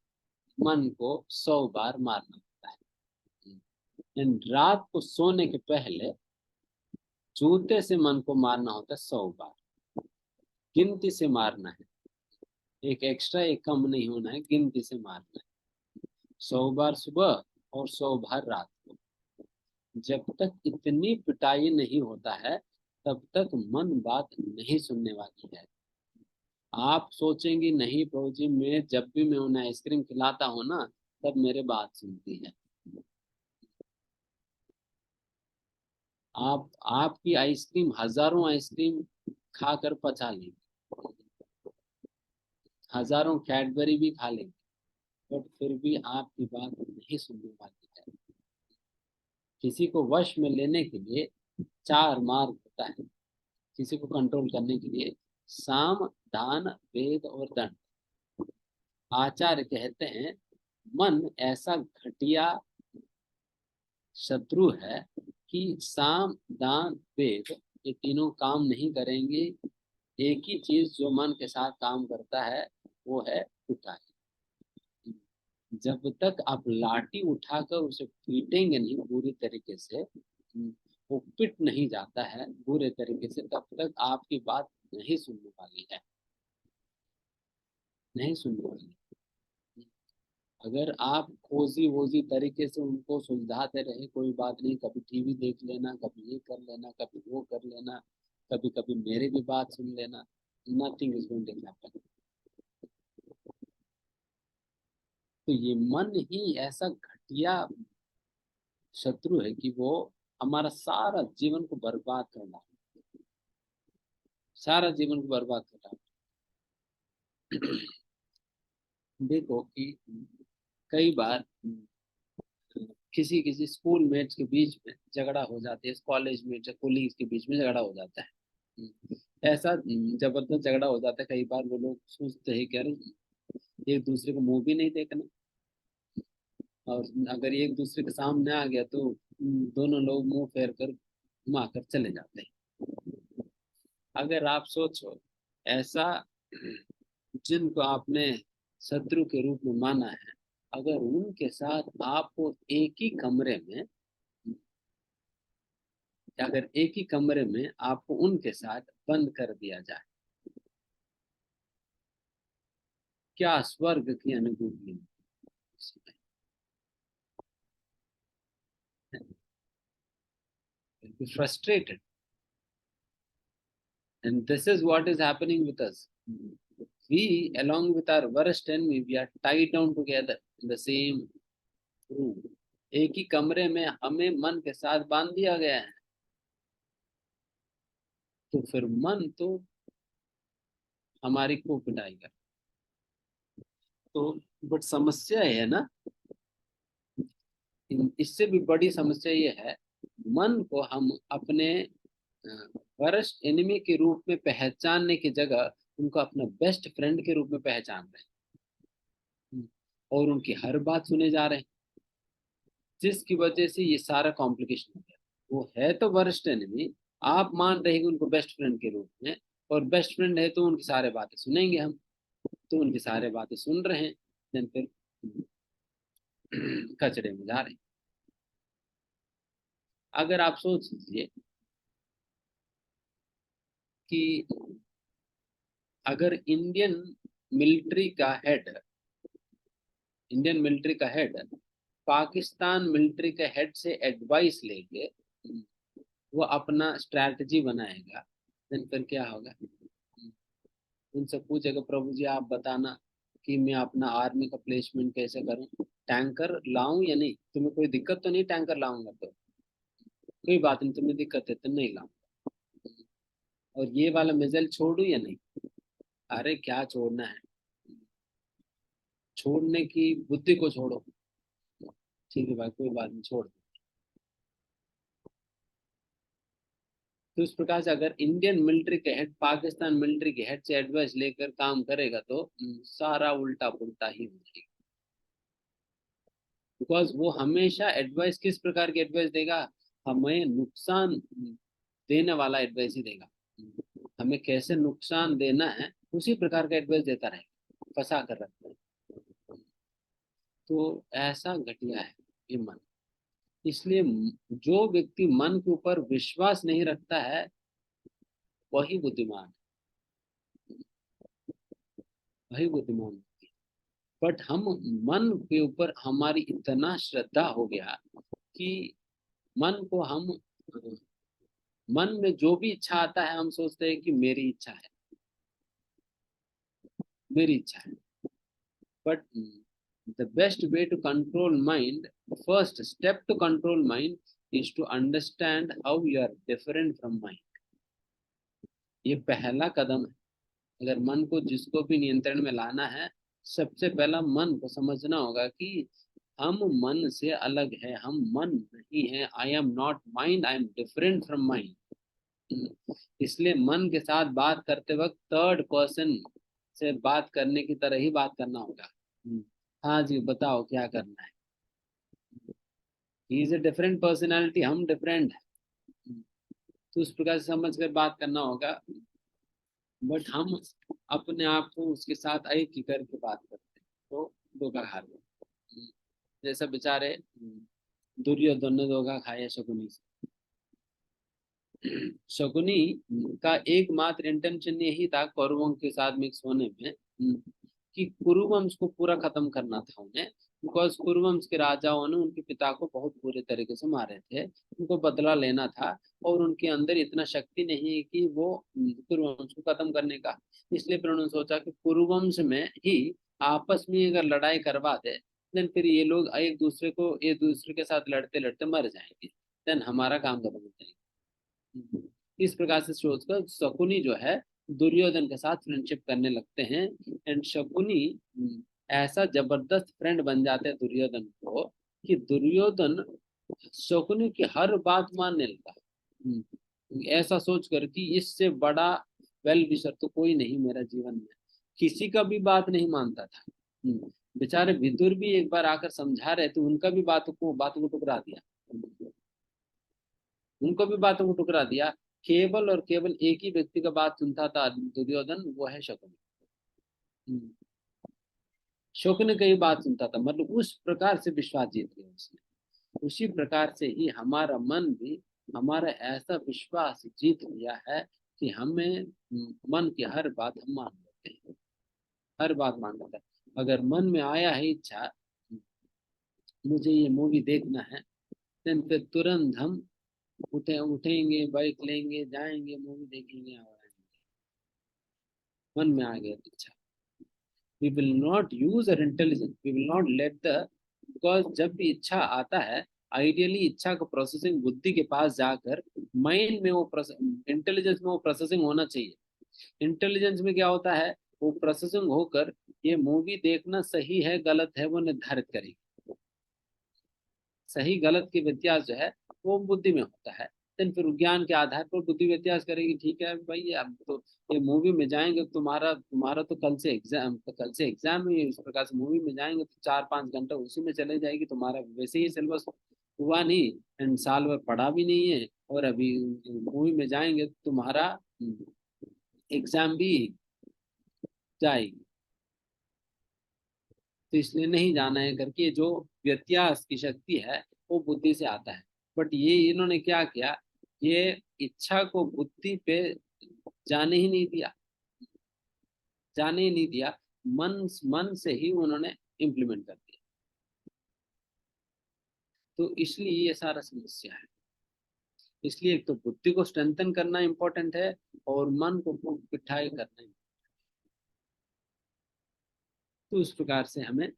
मन को 100 बार मारना होता है। एंड रात को सोने के पहले जूते से मन को मारना होता है 100 बार। गिनती से मारना है, एक एक्स्ट्रा एक कम नहीं होना है, गिनती से मारना है। 100 बार सुबह और 100 बार रात को। जब तक इतनी पिटाई नहीं होता है तब तक मन बात नहीं सुनने वाली है। आप सोचेंगे नहीं प्रभु जी, मैं जब भी मैं उन्हें आइसक्रीम खिलाता हूँ ना तब मेरे बात सुनती है। आप आपकी आइसक्रीम, हजारों आइसक्रीम खाकर पचा लेंगे, हजारों कैडबरी भी खा लेंगे, बट फिर भी आपकी बात नहीं सुनने वाली है। किसी को वश में लेने के लिए 4 मार्ग होता है, किसी को कंट्रोल करने के लिए साम, दान, वेद और दंड। आचार्य कहते हैं मन ऐसा घटिया शत्रु है कि साम, दान, वेद ये तीनों काम नहीं करेंगे। एक ही चीज जो मन के साथ काम करता है वो है पिटाई। जब तक आप लाठी उठाकर उसे पीटेंगे नहीं पूरी तरीके से, वो पिट नहीं जाता है बुरे तरीके से, तब तक आपकी बात नहीं सुनने वाली है, नहीं सुनने वाली है। अगर आप कोजी वोजी तरीके से उनको सुलझाते रहे, कोई बात नहीं, कभी टीवी देख लेना, कभी ये कर लेना, कभी वो कर लेना, कभी कभी मेरी भी बात सुन लेना, nothing is going to happen. तो ये मन ही ऐसा घटिया शत्रु है कि वो हमारा सारा जीवन को बर्बाद कर रहा है, सारा जीवन को बर्बाद कर रहा है। देखो कि कई बार किसी किसी स्कूल मेट्स के बीच में झगड़ा हो जाती है, कॉलेज मेट्स या कोलीग्स के बीच में झगड़ा हो जाता है। ऐसा जबरदस्त झगड़ा हो जाता है, कई बार वो लोग सोचते हैं कि अरे एक दूसरे को मुंह भी नहीं देखना, और अगर एक दूसरे के सामने आ गया तो दोनों लोग मुंह फेर कर घुमा कर चले जाते हैं। अगर आप सोचो ऐसा, जिनको आपने शत्रु के रूप में माना है, अगर उनके साथ आपको एक ही कमरे में, अगर एक ही कमरे में आपको उनके साथ बंद कर दिया जाए, क्या स्वर्ग की अनुभूति frustrated. And this is what is happening with us. We, along with our worst enemy, we are tied down together in the same room. एक ही कमरे में हमें मन के साथ बांध दिया गया है। तो फिर मन तो हमारी खूब पिटाई कर, तो बट समस्या है ना, इससे भी बड़ी समस्या ये है, मन को हम अपने वर्स्ट एनिमी के रूप में पहचानने की जगह उनको अपना बेस्ट फ्रेंड के रूप में पहचान रहे हैं, और उनकी हर बात सुने जा रहे हैं, जिसकी वजह से ये सारा कॉम्प्लिकेशन हो गया। वो है तो वर्स्ट एनिमी, आप मान रहे हैं उनको बेस्ट फ्रेंड के रूप में, और बेस्ट फ्रेंड है तो उनकी सारे बातें सुनेंगे हम, तो उनकी सारे बातें सुन रहे हैं, देन फिर कचड़े में जा रहे हैं। अगर आप सोच लीजिए कि अगर मिलिट्री का हेड इंडियन मिलिट्री का हेड पाकिस्तान मिलिट्री के हेड से एडवाइस लेके वो अपना स्ट्रैटेजी बनाएगा, देन फिर क्या होगा? उनसे पूछेगा प्रभु जी आप बताना कि मैं अपना आर्मी का प्लेसमेंट कैसे करूं, टैंकर लाऊं या नहीं, तुम्हें कोई दिक्कत तो नहीं टैंकर लाऊंगा तो? कोई बात नहीं, तुम्हें दिक्कत है तो नहीं लाऊं। और ये वाला मिसाइल छोड़ू या नहीं? अरे क्या छोड़ना है, छोड़ने की बुद्धि को छोड़ो। ठीक है भाई, कोई बात नहीं, छोड़ दो। तो इस प्रकार से अगर इंडियन मिलिट्री के हेड पाकिस्तान मिलिट्री के हेड से एडवाइस लेकर काम करेगा तो सारा उल्टा पुल्टा ही हो जाएगा। बिकॉज वो हमेशा एडवाइस किस प्रकार की एडवाइस देगा, हमें नुकसान देने वाला एडवाइस ही देगा। हमें कैसे नुकसान देना है उसी प्रकार का एडवाइस देता रहेगा, फंसा कर रखता है। तो ऐसा घटिया है ये मन। इसलिए जो व्यक्ति मन के ऊपर विश्वास नहीं रखता है वही बुद्धिमान है, वही बुद्धिमान है। बट हम मन के ऊपर हमारी इतना श्रद्धा हो गया कि मन को हम मन में जो भी इच्छा आता है हम सोचते हैं कि मेरी इच्छा है, मेरी इच्छा है। But the best way to control mind, first step to control mind is to understand how you are different from mind. ये पहला कदम है। अगर मन को जिसको भी नियंत्रण में लाना है, सबसे पहला मन को समझना होगा कि हम मन से अलग है, हम मन नहीं है। I am not mind, I am different from mind. इसलिए मन के साथ बात करते वक्त थर्ड पर्सन से बात करने की तरह ही बात करना होगा। हाँ जी बताओ क्या करना है। He is a different personality, हम डिफरेंट है। तो उस प्रकार से समझ कर बात करना होगा। बट हम अपने आप को उसके साथ एक ही करके बात करते हैं तो धोखा खा रहे हैं। जैसा बेचारे दुर्योधन ने धोखा खाया शकुनी से। शकुनी का एकमात्र इंटेंशन यही था कौरवों के साथ मिक्स होने में, कि कुरुवंश को पूरा खत्म करना था उन्हें। बिकॉज कुरुवंश के राजाओं ने उनके पिता को बहुत बुरे तरीके से मारे थे, उनको बदला लेना था। और उनके अंदर इतना शक्ति नहीं है कि वो कुरुवंश को खत्म करने का। इसलिए फिर उन्होंने सोचा कि कुरुवंश में ही आपस में अगर लड़ाई करवा दे, देन फिर ये लोग एक दूसरे के साथ लड़ते लड़ते मर जाएंगे, देन हमारा काम खत्म हो जाएगा। इस प्रकार से सोचकर शकुनी जो है दुर्योधन के साथ फ्रेंडशिप करने लगते हैं। एंड शकुनी ऐसा जबरदस्त फ्रेंड बन जाते हैं दुर्योधन को कि दुर्योधन शकुनी की हर बात मानने लगा। ऐसा सोच कर कि इससे बड़ा वेल विशर तो कोई नहीं मेरा जीवन में, किसी का भी बात नहीं मानता था। बेचारे विदुर भी एक बार आकर समझा रहे थे, उनका भी बातों को टुकरा दिया, उनको भी बातों को टुकरा दिया। केवल और केवल एक ही व्यक्ति का बात सुनता था दुर्योधन, वो है शकुनी। हम्म, शकुनी की बात सुनता था, मतलब उस प्रकार से विश्वास जीत गया उसने। उसी प्रकार से ही हमारा मन भी हमारा ऐसा विश्वास जीत लिया है कि हमें मन की हर बात हम मान लेते हैं, हर बात मान लेते हैं। अगर मन में आया है इच्छा मुझे ये मूवी देखना है, देन फिर तुरंत हम उठेंगे, बाइक लेंगे, जाएंगे, मूवी देखेंगे और आएंगे। मन में आ गया इच्छा, we will not use our intelligence, we will not let the, because जब भी इच्छा आता है आइडियली इच्छा को प्रोसेसिंग बुद्धि के पास जाकर माइंड में वो इंटेलिजेंस में वो प्रोसेसिंग होना चाहिए। इंटेलिजेंस में क्या होता है, वो प्रोसेसिंग होकर ये मूवी देखना सही है गलत है वो निर्धारित करेगी। सही गलत के व्यत्यास जो है वो बुद्धि में होता है। देन फिर ज्ञान के आधार पर बुद्धि व्यत्यास करेगी, ठीक है भाई अब तो ये मूवी में जाएंगे, तुम्हारा तुम्हारा तो कल से एग्जाम है, इस प्रकार से मूवी में जाएंगे तो 4-5 घंटा उसी में चले जाएगी, तुम्हारा वैसे ही सिलेबस हुआ नहीं एंड साल भर पढ़ा भी नहीं है, और अभी मूवी में जाएंगे तो तुम्हारा एग्जाम भी जाएगी। तो इसलिए नहीं जाना है करके जो व्यत्यास की शक्ति है वो बुद्धि से आता है। बट ये इन्होंने क्या किया, ये इच्छा को बुद्धि पे जाने ही नहीं दिया, जाने ही नहीं दिया। मन मन से ही उन्होंने इम्प्लीमेंट कर दिया। तो इसलिए ये सारा समस्या है। इसलिए एक तो बुद्धि को स्ट्रेंथन करना इंपॉर्टेंट है और मन को खूब पिठाई करना। तो इस प्रकार से हमें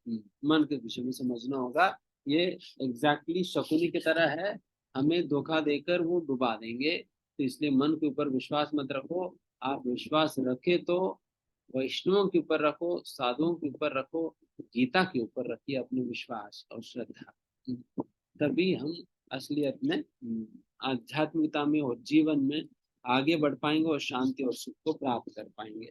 मन के विषय में समझना होगा। ये एग्जैक्टली शकुनी की तरह है, हमें धोखा देकर वो डुबा देंगे। तो इसलिए मन के ऊपर विश्वास मत रखो। आप विश्वास रखे तो वैष्णवों के ऊपर रखो, साधुओं के ऊपर रखो, गीता के ऊपर रखिए अपने विश्वास और श्रद्धा। तभी हम असलियत में आध्यात्मिकता में और जीवन में आगे बढ़ पाएंगे और शांति और सुख को प्राप्त कर पाएंगे।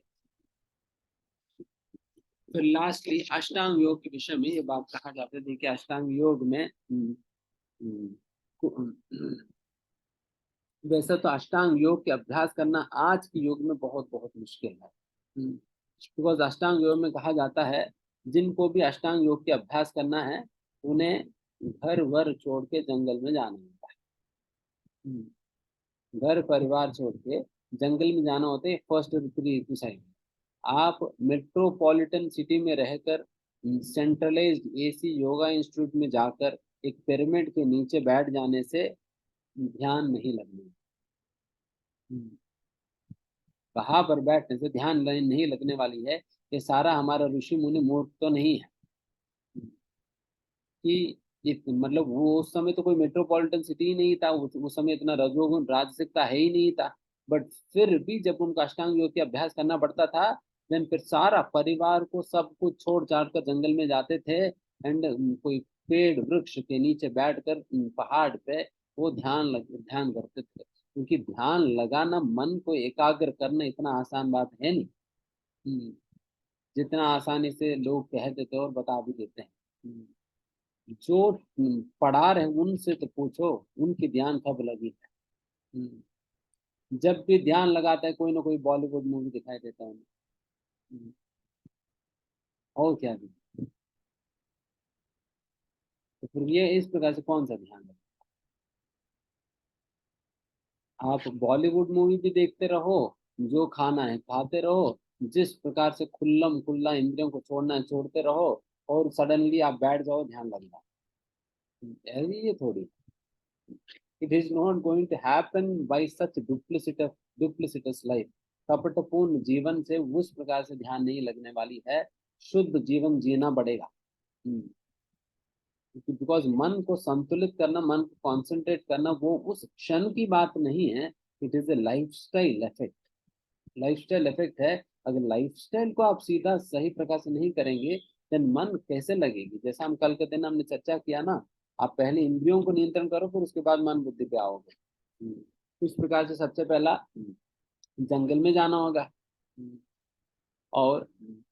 फिर लास्टली अष्टांग योग के विषय में ये बात कहा जाता है कि अष्टांग योग में वैसे तो अष्टांग योग के अभ्यास करना आज के युग में बहुत बहुत मुश्किल है, बिकॉज अष्टांग योग में कहा जाता है जिनको भी अष्टांग योग के अभ्यास करना है उन्हें घर वर छोड़ के जंगल में जाना होता है। घर परिवार छोड़ के जंगल में जाना होता है फर्स्ट ऋतु साइड। आप मेट्रोपॉलिटन सिटी में रहकर सेंट्रलाइज्ड एसी योगा इंस्टीट्यूट में जाकर एक पिरामिड के नीचे बैठ जाने से ध्यान नहीं लगने, वहां पर बैठने से ध्यान नहीं लगने वाली है। ये सारा हमारा ऋषि मुनि मूर्ख तो नहीं है कि मतलब वो उस समय तो कोई मेट्रोपॉलिटन सिटी ही नहीं था, उस समय इतना रजोगुण राजसिकता है ही नहीं था। बट फिर भी जब उनको अष्टांग योग के अभ्यास करना पड़ता था देन फिर सारा परिवार को सब कुछ छोड़ छाड़ कर जंगल में जाते थे एंड कोई पेड़ वृक्ष के नीचे बैठकर पहाड़ पे वो ध्यान करते थे, क्योंकि ध्यान लगाना मन को एकाग्र करना इतना आसान बात है नहीं। जितना आसानी से लोग कह देते हैं और बता भी देते हैं। जो पढ़ा रहे उनसे तो पूछो उनकी ध्यान कब लगी है। जब भी ध्यान लगाता है कोई ना कोई बॉलीवुड मूवी दिखाई देता है उन्हें। और क्या भी, तो फिर ये इस प्रकार से कौन सा ध्यान लगे। आप बॉलीवुड मूवी भी देखते रहो, जो खाना है खाते रहो, जिस प्रकार से खुल्लम खुल्ला इंद्रियों को छोड़ना है छोड़ते रहो, और सडनली आप बैठ जाओ ध्यान लगना, ऐसे ये थोड़ी। It is not going to happen by such duplicitous life. कपटपूर्ण जीवन से उस प्रकार से ध्यान नहीं लगने वाली है। शुद्ध जीवन जीना पड़ेगा, बिकॉज मन को संतुलित करना, मन को कंसंट्रेट करना वो उस क्षण की बात नहीं है। It is a lifestyle effect. Lifestyle effect है। अगर लाइफस्टाइल को आप सीधा सही प्रकार से नहीं करेंगे देन मन कैसे लगेगी। जैसा हम कल के दिन हमने चर्चा किया ना, आप पहले इंद्रियों को नियंत्रण करो फिर उसके बाद मन बुद्धि पे आओगे। इस प्रकार से सबसे पहला जंगल में जाना होगा। और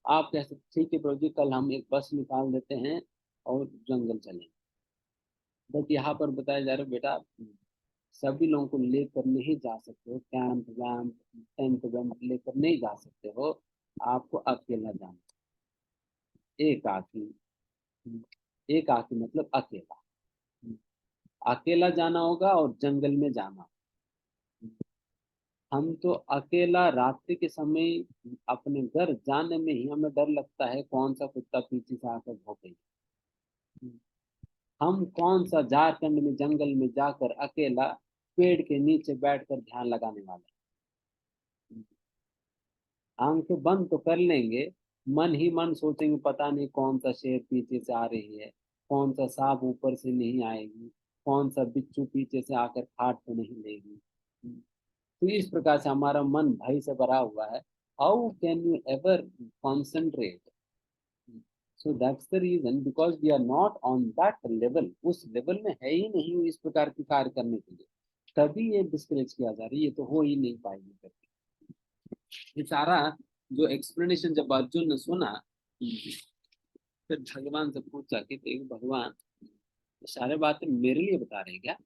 आप कह सकते ठीक है प्रभु जी कल हम एक बस निकाल देते हैं और जंगल चलें। बट यहाँ पर बताया जा रहा है बेटा सभी लोगों को लेकर नहीं जा सकते हो, कैंप वैम्प टेंट वैम्प लेकर नहीं जा सकते हो। आपको अकेला जाना, एक आदमी, एक आदमी मतलब अकेला, अकेला जाना होगा और जंगल में जाना। हम तो अकेला रात्रि के समय अपने घर जाने में ही हमें डर लगता है कौन सा कुत्ता पीछे से आकर भौंकेगा। हम कौन सा झारखंड में जंगल में जाकर अकेला पेड़ के नीचे बैठकर ध्यान लगाने वाले। आंखें बंद तो कर लेंगे, मन ही मन सोचेंगे पता नहीं कौन सा शेर पीछे से आ रही है, कौन सा सांप ऊपर से नहीं आएगी, कौन सा बिच्छू पीछे से आकर खाट तो नहीं लेगी। तो इस प्रकार से हमारा मन भय से भरा हुआ है। How can you ever concentrate. So that's the reason because we are not on that level, उस लेवल में है ही नहीं इस प्रकार की कार्य करने के लिए। तभी ये डिस्करेज किया जा रहा है, ये तो हो ही नहीं पाएगी करके। ये सारा जो एक्सप्लेनेशन जब अर्जुन ने सुना फिर भगवान से पूछा कि देखो भगवान ये सारे बातें मेरे लिए बता रहे हैं क्या।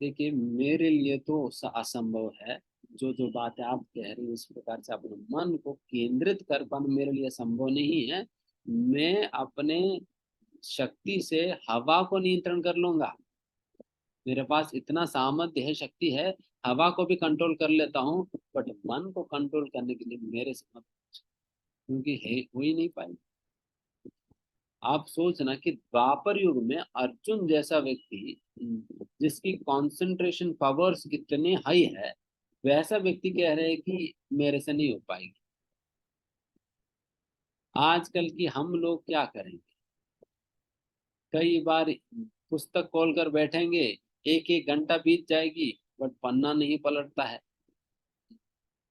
देखिए मेरे लिए तो असंभव है, जो जो बातें आप कह रहे हैं इस प्रकार से अपने मन को केंद्रित कर पाना मेरे लिए संभव नहीं है। मैं अपने शक्ति से हवा को नियंत्रण कर लूंगा, मेरे पास इतना सामर्थ्य है, शक्ति है, हवा को भी कंट्रोल कर लेता हूँ। बट मन को कंट्रोल करने के लिए मेरे से मत, क्योंकि है हो ही नहीं पाएगी। आप सोचना कि द्वापर युग में अर्जुन जैसा व्यक्ति जिसकी कंसंट्रेशन पावर्स कितने हाई है, वैसा व्यक्ति कह रहे हैं कि मेरे से नहीं हो पाएगी। आजकल की हम लोग क्या करेंगे, कई बार पुस्तक खोल कर बैठेंगे, एक एक घंटा बीत जाएगी बट पन्ना नहीं पलटता है,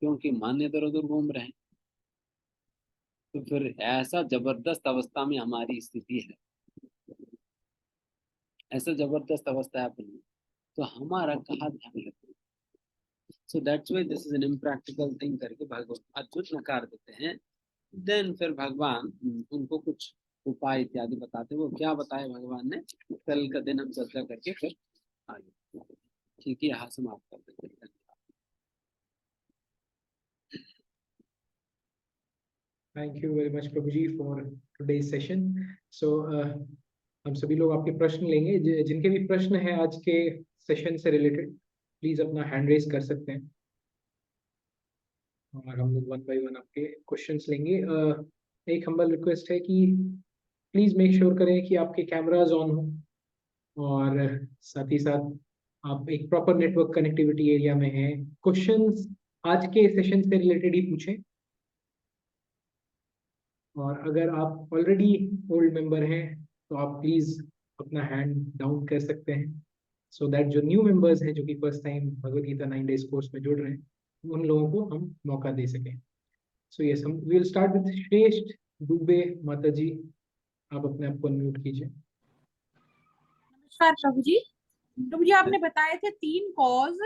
क्योंकि मन इधर उधर घूम रहे हैं। तो फिर ऐसा जबरदस्त अवस्था में हमारी स्थिति है, ऐसा जबरदस्त अवस्था है अपनी। तो हमारा कहाँ ध्यान लगेगा? So that's why this is an impractical thing करके भगवान अर्जुन नकार देते हैं। देन फिर भगवान उनको कुछ उपाय इत्यादि बताते हैं। वो क्या बताए भगवान ने, कल का दिन हम चर्चा करके फिर आगे। ठीक है, यहाँ समाप्त कर देते हैं। Thank you very much prabhu ji for today's session. So हम सभी लोग आपके प्रश्न लेंगे। जिनके भी प्रश्न हैं आज के सेशन से रिलेटेड, प्लीज अपना हैंड रेज कर सकते हैं और हम लोग वन बाय वन आपके क्वेश्चंस लेंगे। एक हम्बल रिक्वेस्ट है कि प्लीज मेक श्योर करें कि आपके कैमराज ऑन हो और साथ ही साथ आप एक प्रॉपर नेटवर्क कनेक्टिविटी एरिया में हैं। क्वेश्चंस आज के सेशन से रिलेटेड ही पूछें, और अगर आप ऑलरेडी ओल्ड मेंबर हैं तो आप प्लीज अपना हैंड डाउन कर सकते हैं, सो दैट जो न्यू मेंबर्स हैं जो कि first time Bhagavad Gita 9 days course में जुड़ रहे हैं, उन लोगों को हम मौका दे सकें। सो यस, हम विल स्टार्ट विद श्रेष्ठ दुबे माता जी। आप अपने आप को अनम्यूट कीजिए। नमस्कार प्रभु जी। प्रभु जी, आपने बताए थे 3 कॉज।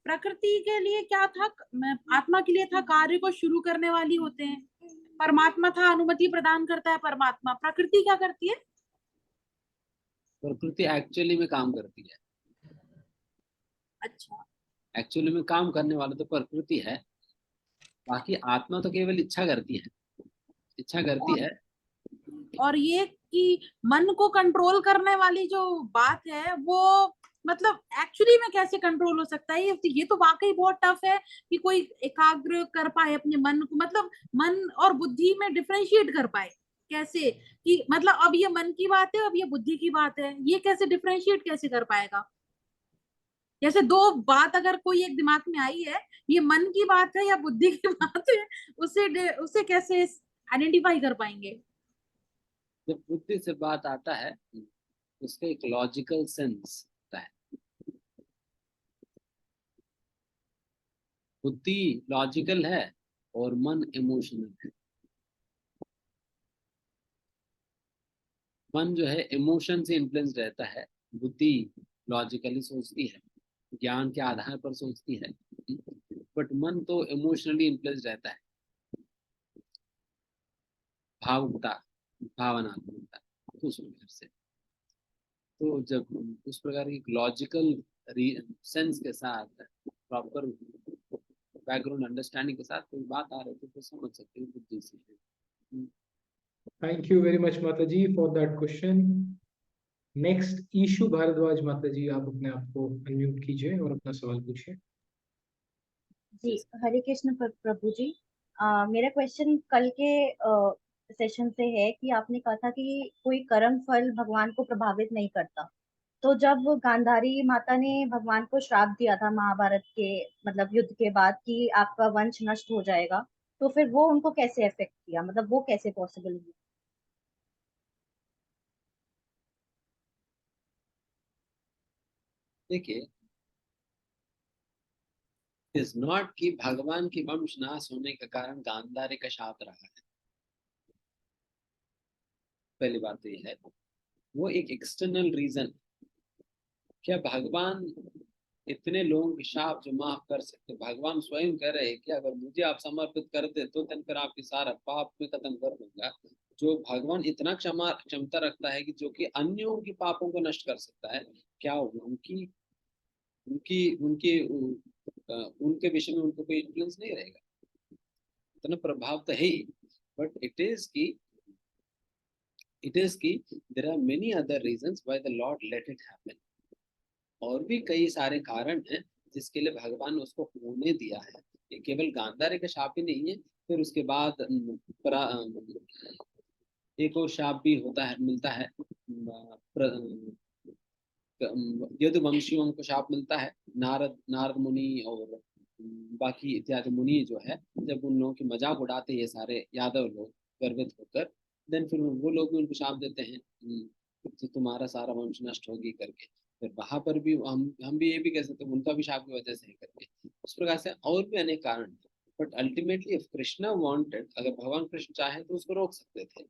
प्रकृति के लिए क्या था? आत्मा के लिए था कार्य को शुरू करने वाली होते हैं। परमात्मा था अनुमति प्रदान करता है परमात्मा। प्रकृति क्या करती है? प्रकृति एक्चुअली में काम करती है। अच्छा। एक्चुअली में काम करने वाला तो प्रकृति है, बाकी आत्मा तो केवल इच्छा करती है। इच्छा करती है। और ये कि मन को कंट्रोल करने वाली जो बात है वो मतलब एक्चुअली में कैसे कंट्रोल हो सकता है? ये तो वाकई बहुत टफ है कि कोई एकाग्र कर पाए अपने मन को, मतलब मन और बुद्धि में डिफरेंशिएट कर पाए कैसे, कि मतलब अब ये मन की बात है, अब ये बुद्धि की बात है, ये कैसे डिफरेंशिएट कैसे कर पाएगा? जैसे दो बात अगर कोई एक दिमाग में आई है, ये मन की बात है या बुद्धि की बात है, उसे कैसे आइडेंटिफाई कर पाएंगे? जब बुद्धि से बात आता है, उसका एक लॉजिकल सेंस होता है। बुद्धि लॉजिकल है और मन इमोशनल है। मन जो है इमोशन से इन्फ्लुएंस रहता है, बुद्धि लॉजिकली सोचती है, ज्ञान के आधार पर सोचती है। बट मन तो इमोशनली इन्फ्लुएंस रहता है, भावुकता, भावनात्मकता, उस प्रकार से। तो जब उस प्रकार की लॉजिकल सेंस के साथ, प्रॉपर बैकग्राउंड अंडरस्टैंडिंग के साथ कोई बात आ रही है तो समझ सकते हैं बुद्धि से। Thank you very much mata ji for that question. Next Ishu Bhardwaj mata ji, आप अपने आप को अनम्यूट कीजिए और अपना सवाल पूछिए। जी, हरे कृष्ण प्रभु जी। मेरा क्वेश्चन कल के सेशन से है कि आपने कहा था कि कोई कर्म फल भगवान को प्रभावित नहीं करता। तो जब गांधारी माता ने भगवान को श्राप दिया था महाभारत के मतलब युद्ध के बाद कि आपका वंश नष्ट हो जाएगा, तो फिर वो उनको कैसे अफेक्ट किया, मतलब वो कैसे पॉसिबल हुआ? देखिए, इज नॉट कि भगवान की वंश नाश होने का कारण गांधारी का शाप रहा है। पहली बात तो ये है, वो एक एक्सटर्नल रीजन। क्या भगवान इतने लोगों के शाप जो माफ कर सकते? भगवान स्वयं कह रहे हैं कि अगर मुझे आप समर्पित कर दे तो फिर आपकी सारा पाप में खत्म कर दूंगा। जो भगवान इतना क्षमता रखता है कि जो कि अन्यों के पापों को नष्ट कर सकता है, क्या उनकी उनकी उनकी उनके विषय में उनको कोई इन्फ्लुएंस नहीं रहेगा? इतना प्रभाव तो है ही। बट इट इज की there are many other reasons why the lord let it happen. और भी कई सारे कारण हैं जिसके लिए भगवान ने उसको होने दिया है। ये केवल गांधारी का शाप ही नहीं है। फिर उसके बाद एक और शाप भी होता है, मिलता है। यदुवंशियों को शाप मिलता है, नारद नारद मुनि और बाकी इत्यादि मुनि जो है, जब उन लोगों की मजाक उड़ाते ये सारे यादव लोग गर्वित होकर, देन फिर वो लोग भी उनको शाप देते हैं तो तुम्हारा सारा वंश नष्ट होगी करके। फिर वहां पर भी हम भी ये भी कह सकते हैं उनका भी शाप की वजह से है करके। उस प्रकार से और भी अनेक कारण हैं। But ultimately if Krishna wanted, अगर भगवान कृष्ण चाहे तो उसको रोक सकते थे।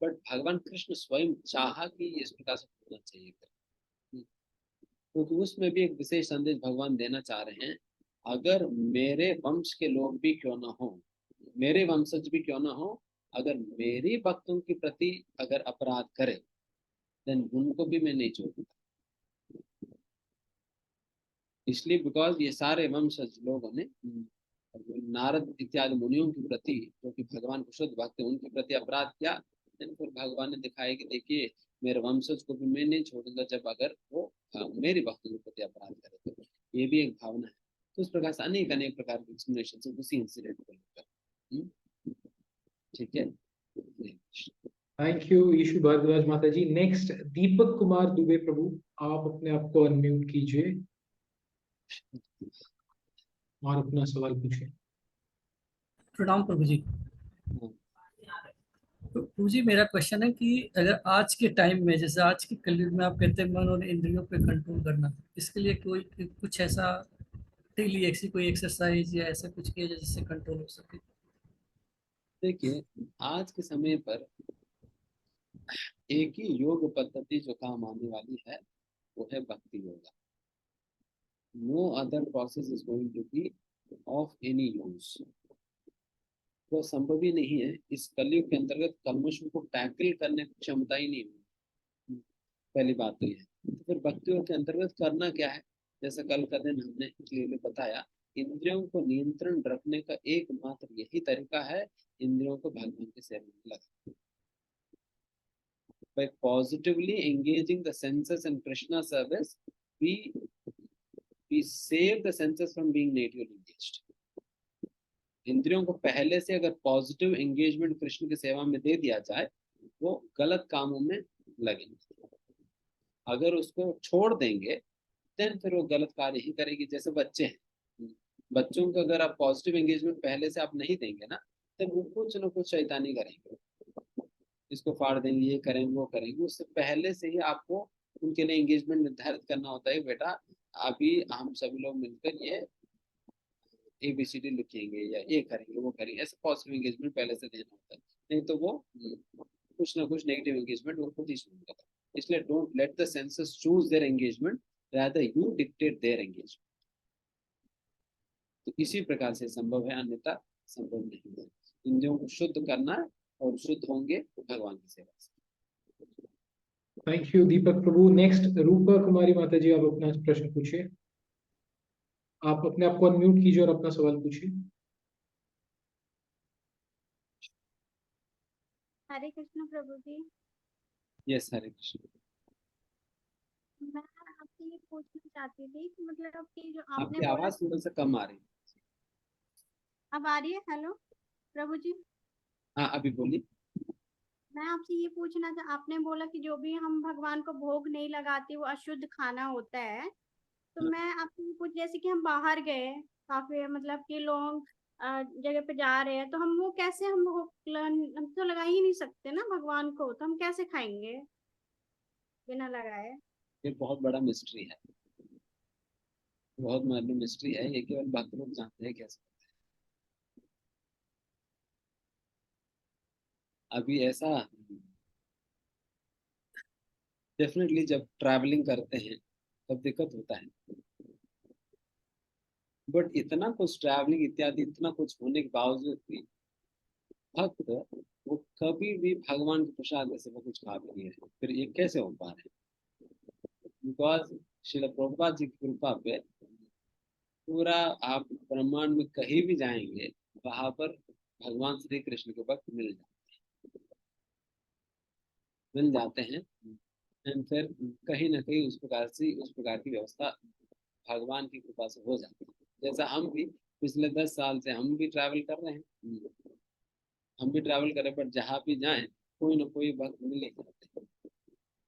बट भगवान कृष्ण स्वयं चाहा कि इस प्रकार से होना चाहिए। क्योंकि उसमें भी एक विशेष संदेश भगवान देना चाह रहे हैं। अगर मेरे वंश के लोग भी क्यों ना हो, मेरे वंशज भी क्यों ना हो, अगर मेरी भक्तों के प्रति अगर अपराध करे, देन उनको भी मैं नहीं छोड़ूंगा। इसलिए बिकॉज ये सारे वंशज लोगों ने नारद इत्यादि मुनियों के प्रति, जो कि भगवान को शुद्ध भक्त हैं, उनके प्रति अपराध किया, then फिर भगवान ने दिखाया कि देखिए मेरे वंशज को भी मैं नहीं छोड़ूंगा जब अगर वो मेरी भक्तों के प्रति अपराध करे। तो ये भी एक भावना है। तो इस प्रकार से अनेक अनेक प्रकार के एक्सप्लेनेशन उसी इंसिडेंट को लेकर। ठीक है। Thank you issue Bhardwaj mata ji. Next Deepak Kumar Dubey प्रभु, आप अपने आप को अनम्यूट कीजिए और अपना सवाल पूछिए। प्रणाम प्रभु जी। तो प्रभु जी मेरा क्वेश्चन है कि अगर आज के टाइम में, जैसे आज के कलयुग में आप कहते हैं मन और इंद्रियों पे कंट्रोल करना, इसके लिए कोई कुछ ऐसा डेली ऐसी कोई एक्सरसाइज या ऐसा कुछ किया जाए जिससे कंट्रोल हो सके? देखिए आज के समय पर एक ही योग पद्धति जो काम आने वाली है वो है bhakti yoga. No other process is going to be of any use. वो संभव ही नहीं है। इस कलयुग के अंतर्गत कलमशों को टैकल करने की क्षमता ही नहीं है। पहली बात तो ये है। तो फिर भक्ति योग के अंतर्गत करना क्या है? जैसा कल का दिन हमने क्लियरली बताया, इंद्रियों को नियंत्रण रखने का एकमात्र यही तरीका है, इंद्रियों को भगवान की सेवा में लगाना। By positively engaging the senses in Krishna service, we save the senses from being negatively engaged. इंद्रियों को पहले से अगर पॉजिटिव एंगेजमेंट कृष्ण की सेवा में दे दिया जाए, वो गलत कामों में लगेंगे। अगर उसको छोड़ देंगे, देन फिर वो गलत कार्य ही करेगी। जैसे बच्चे हैं, बच्चों को अगर आप पॉजिटिव एंगेजमेंट पहले से आप नहीं देंगे ना, तो वो कुछ ना कुछ शैतानी करेंगे, इसको फाड़ देंगे, ये करेंगे, वो करेंगे। उससे पहले से ही आपको उनके लिए एंगेजमेंट निर्धारित करना होता है। बेटा अभी हम सभी लोग मिलकर ये ABCD लिखेंगे या ये करेंगे, वो करेंगे। ऐसे पॉजिटिव एंगेजमेंट पहले से देना होता है, नहीं तो वो कुछ ना कुछ नेगेटिव एंगेजमेंट वो खुद ही शुरू करता है। इसलिए don't let the senses choose their engagement, rather you dictate their engagement. तो इसी प्रकार से संभव है, अन्यथा संभव नहीं है। इंद्रियों को शुद्ध करना और शुद्ध होंगे भगवान की सेवा से। Thank you Deepak prabhu. Next Rupa Kumari mata ji, आप अपना प्रश्न पूछिए। आप अपने आप को अनम्यूट कीजिए और अपना सवाल पूछिए। हरे कृष्ण प्रभु जी। यस, हरे कृष्ण। मैं आपसे ये पूछना चाहती थी कि मतलब कि जो आपने आपकी बोला, आवाज थोड़ा सा कम आ रही है। अब आ रही है? हेलो प्रभु जी। हाँ अभी बोलिए। मैं आपसे ये पूछना था, आपने बोला कि जो भी हम भगवान को भोग नहीं लगाते वो अशुद्ध खाना होता है। तो मैं आपसे ये पूछ, जैसे कि हम बाहर गए, काफी मतलब कि लोग जगह पे जा रहे हैं, तो हम वो कैसे, हम तो लगा ही नहीं सकते ना भगवान को, तो हम कैसे खाएंगे बिना लगाए? ये बहुत बड़ा मिस्ट्री है, बहुत बड़ा मिस्ट्री है। ये केवल भक्त लोग जानते हैं कैसे। अभी ऐसा डेफिनेटली जब ट्रैवलिंग करते हैं तब दिक्कत होता है, बट इतना कुछ ट्रैवलिंग इत्यादि इतना कुछ होने के बावजूद भी भक्त वो कभी भी भगवान के प्रसाद से वो कुछ खा भी नहीं रहे। फिर ये कैसे हो पा रहे हैं? बिकॉज श्रील प्रभुपाद जी की कृपा पे पूरा आप ब्रह्मांड में कहीं भी जाएंगे, वहां पर भगवान श्री कृष्ण के भक्त मिल जाते हैं। एंड फिर कहीं ना कहीं उस प्रकार से उस प्रकार की व्यवस्था भगवान की कृपा से हो जाती है। जैसा हम भी पिछले 10 साल से हम भी ट्रैवल कर रहे हैं, हम भी ट्रैवल करें, पर जहाँ भी जाएं कोई ना कोई भक्त मिल ही जाते हैं।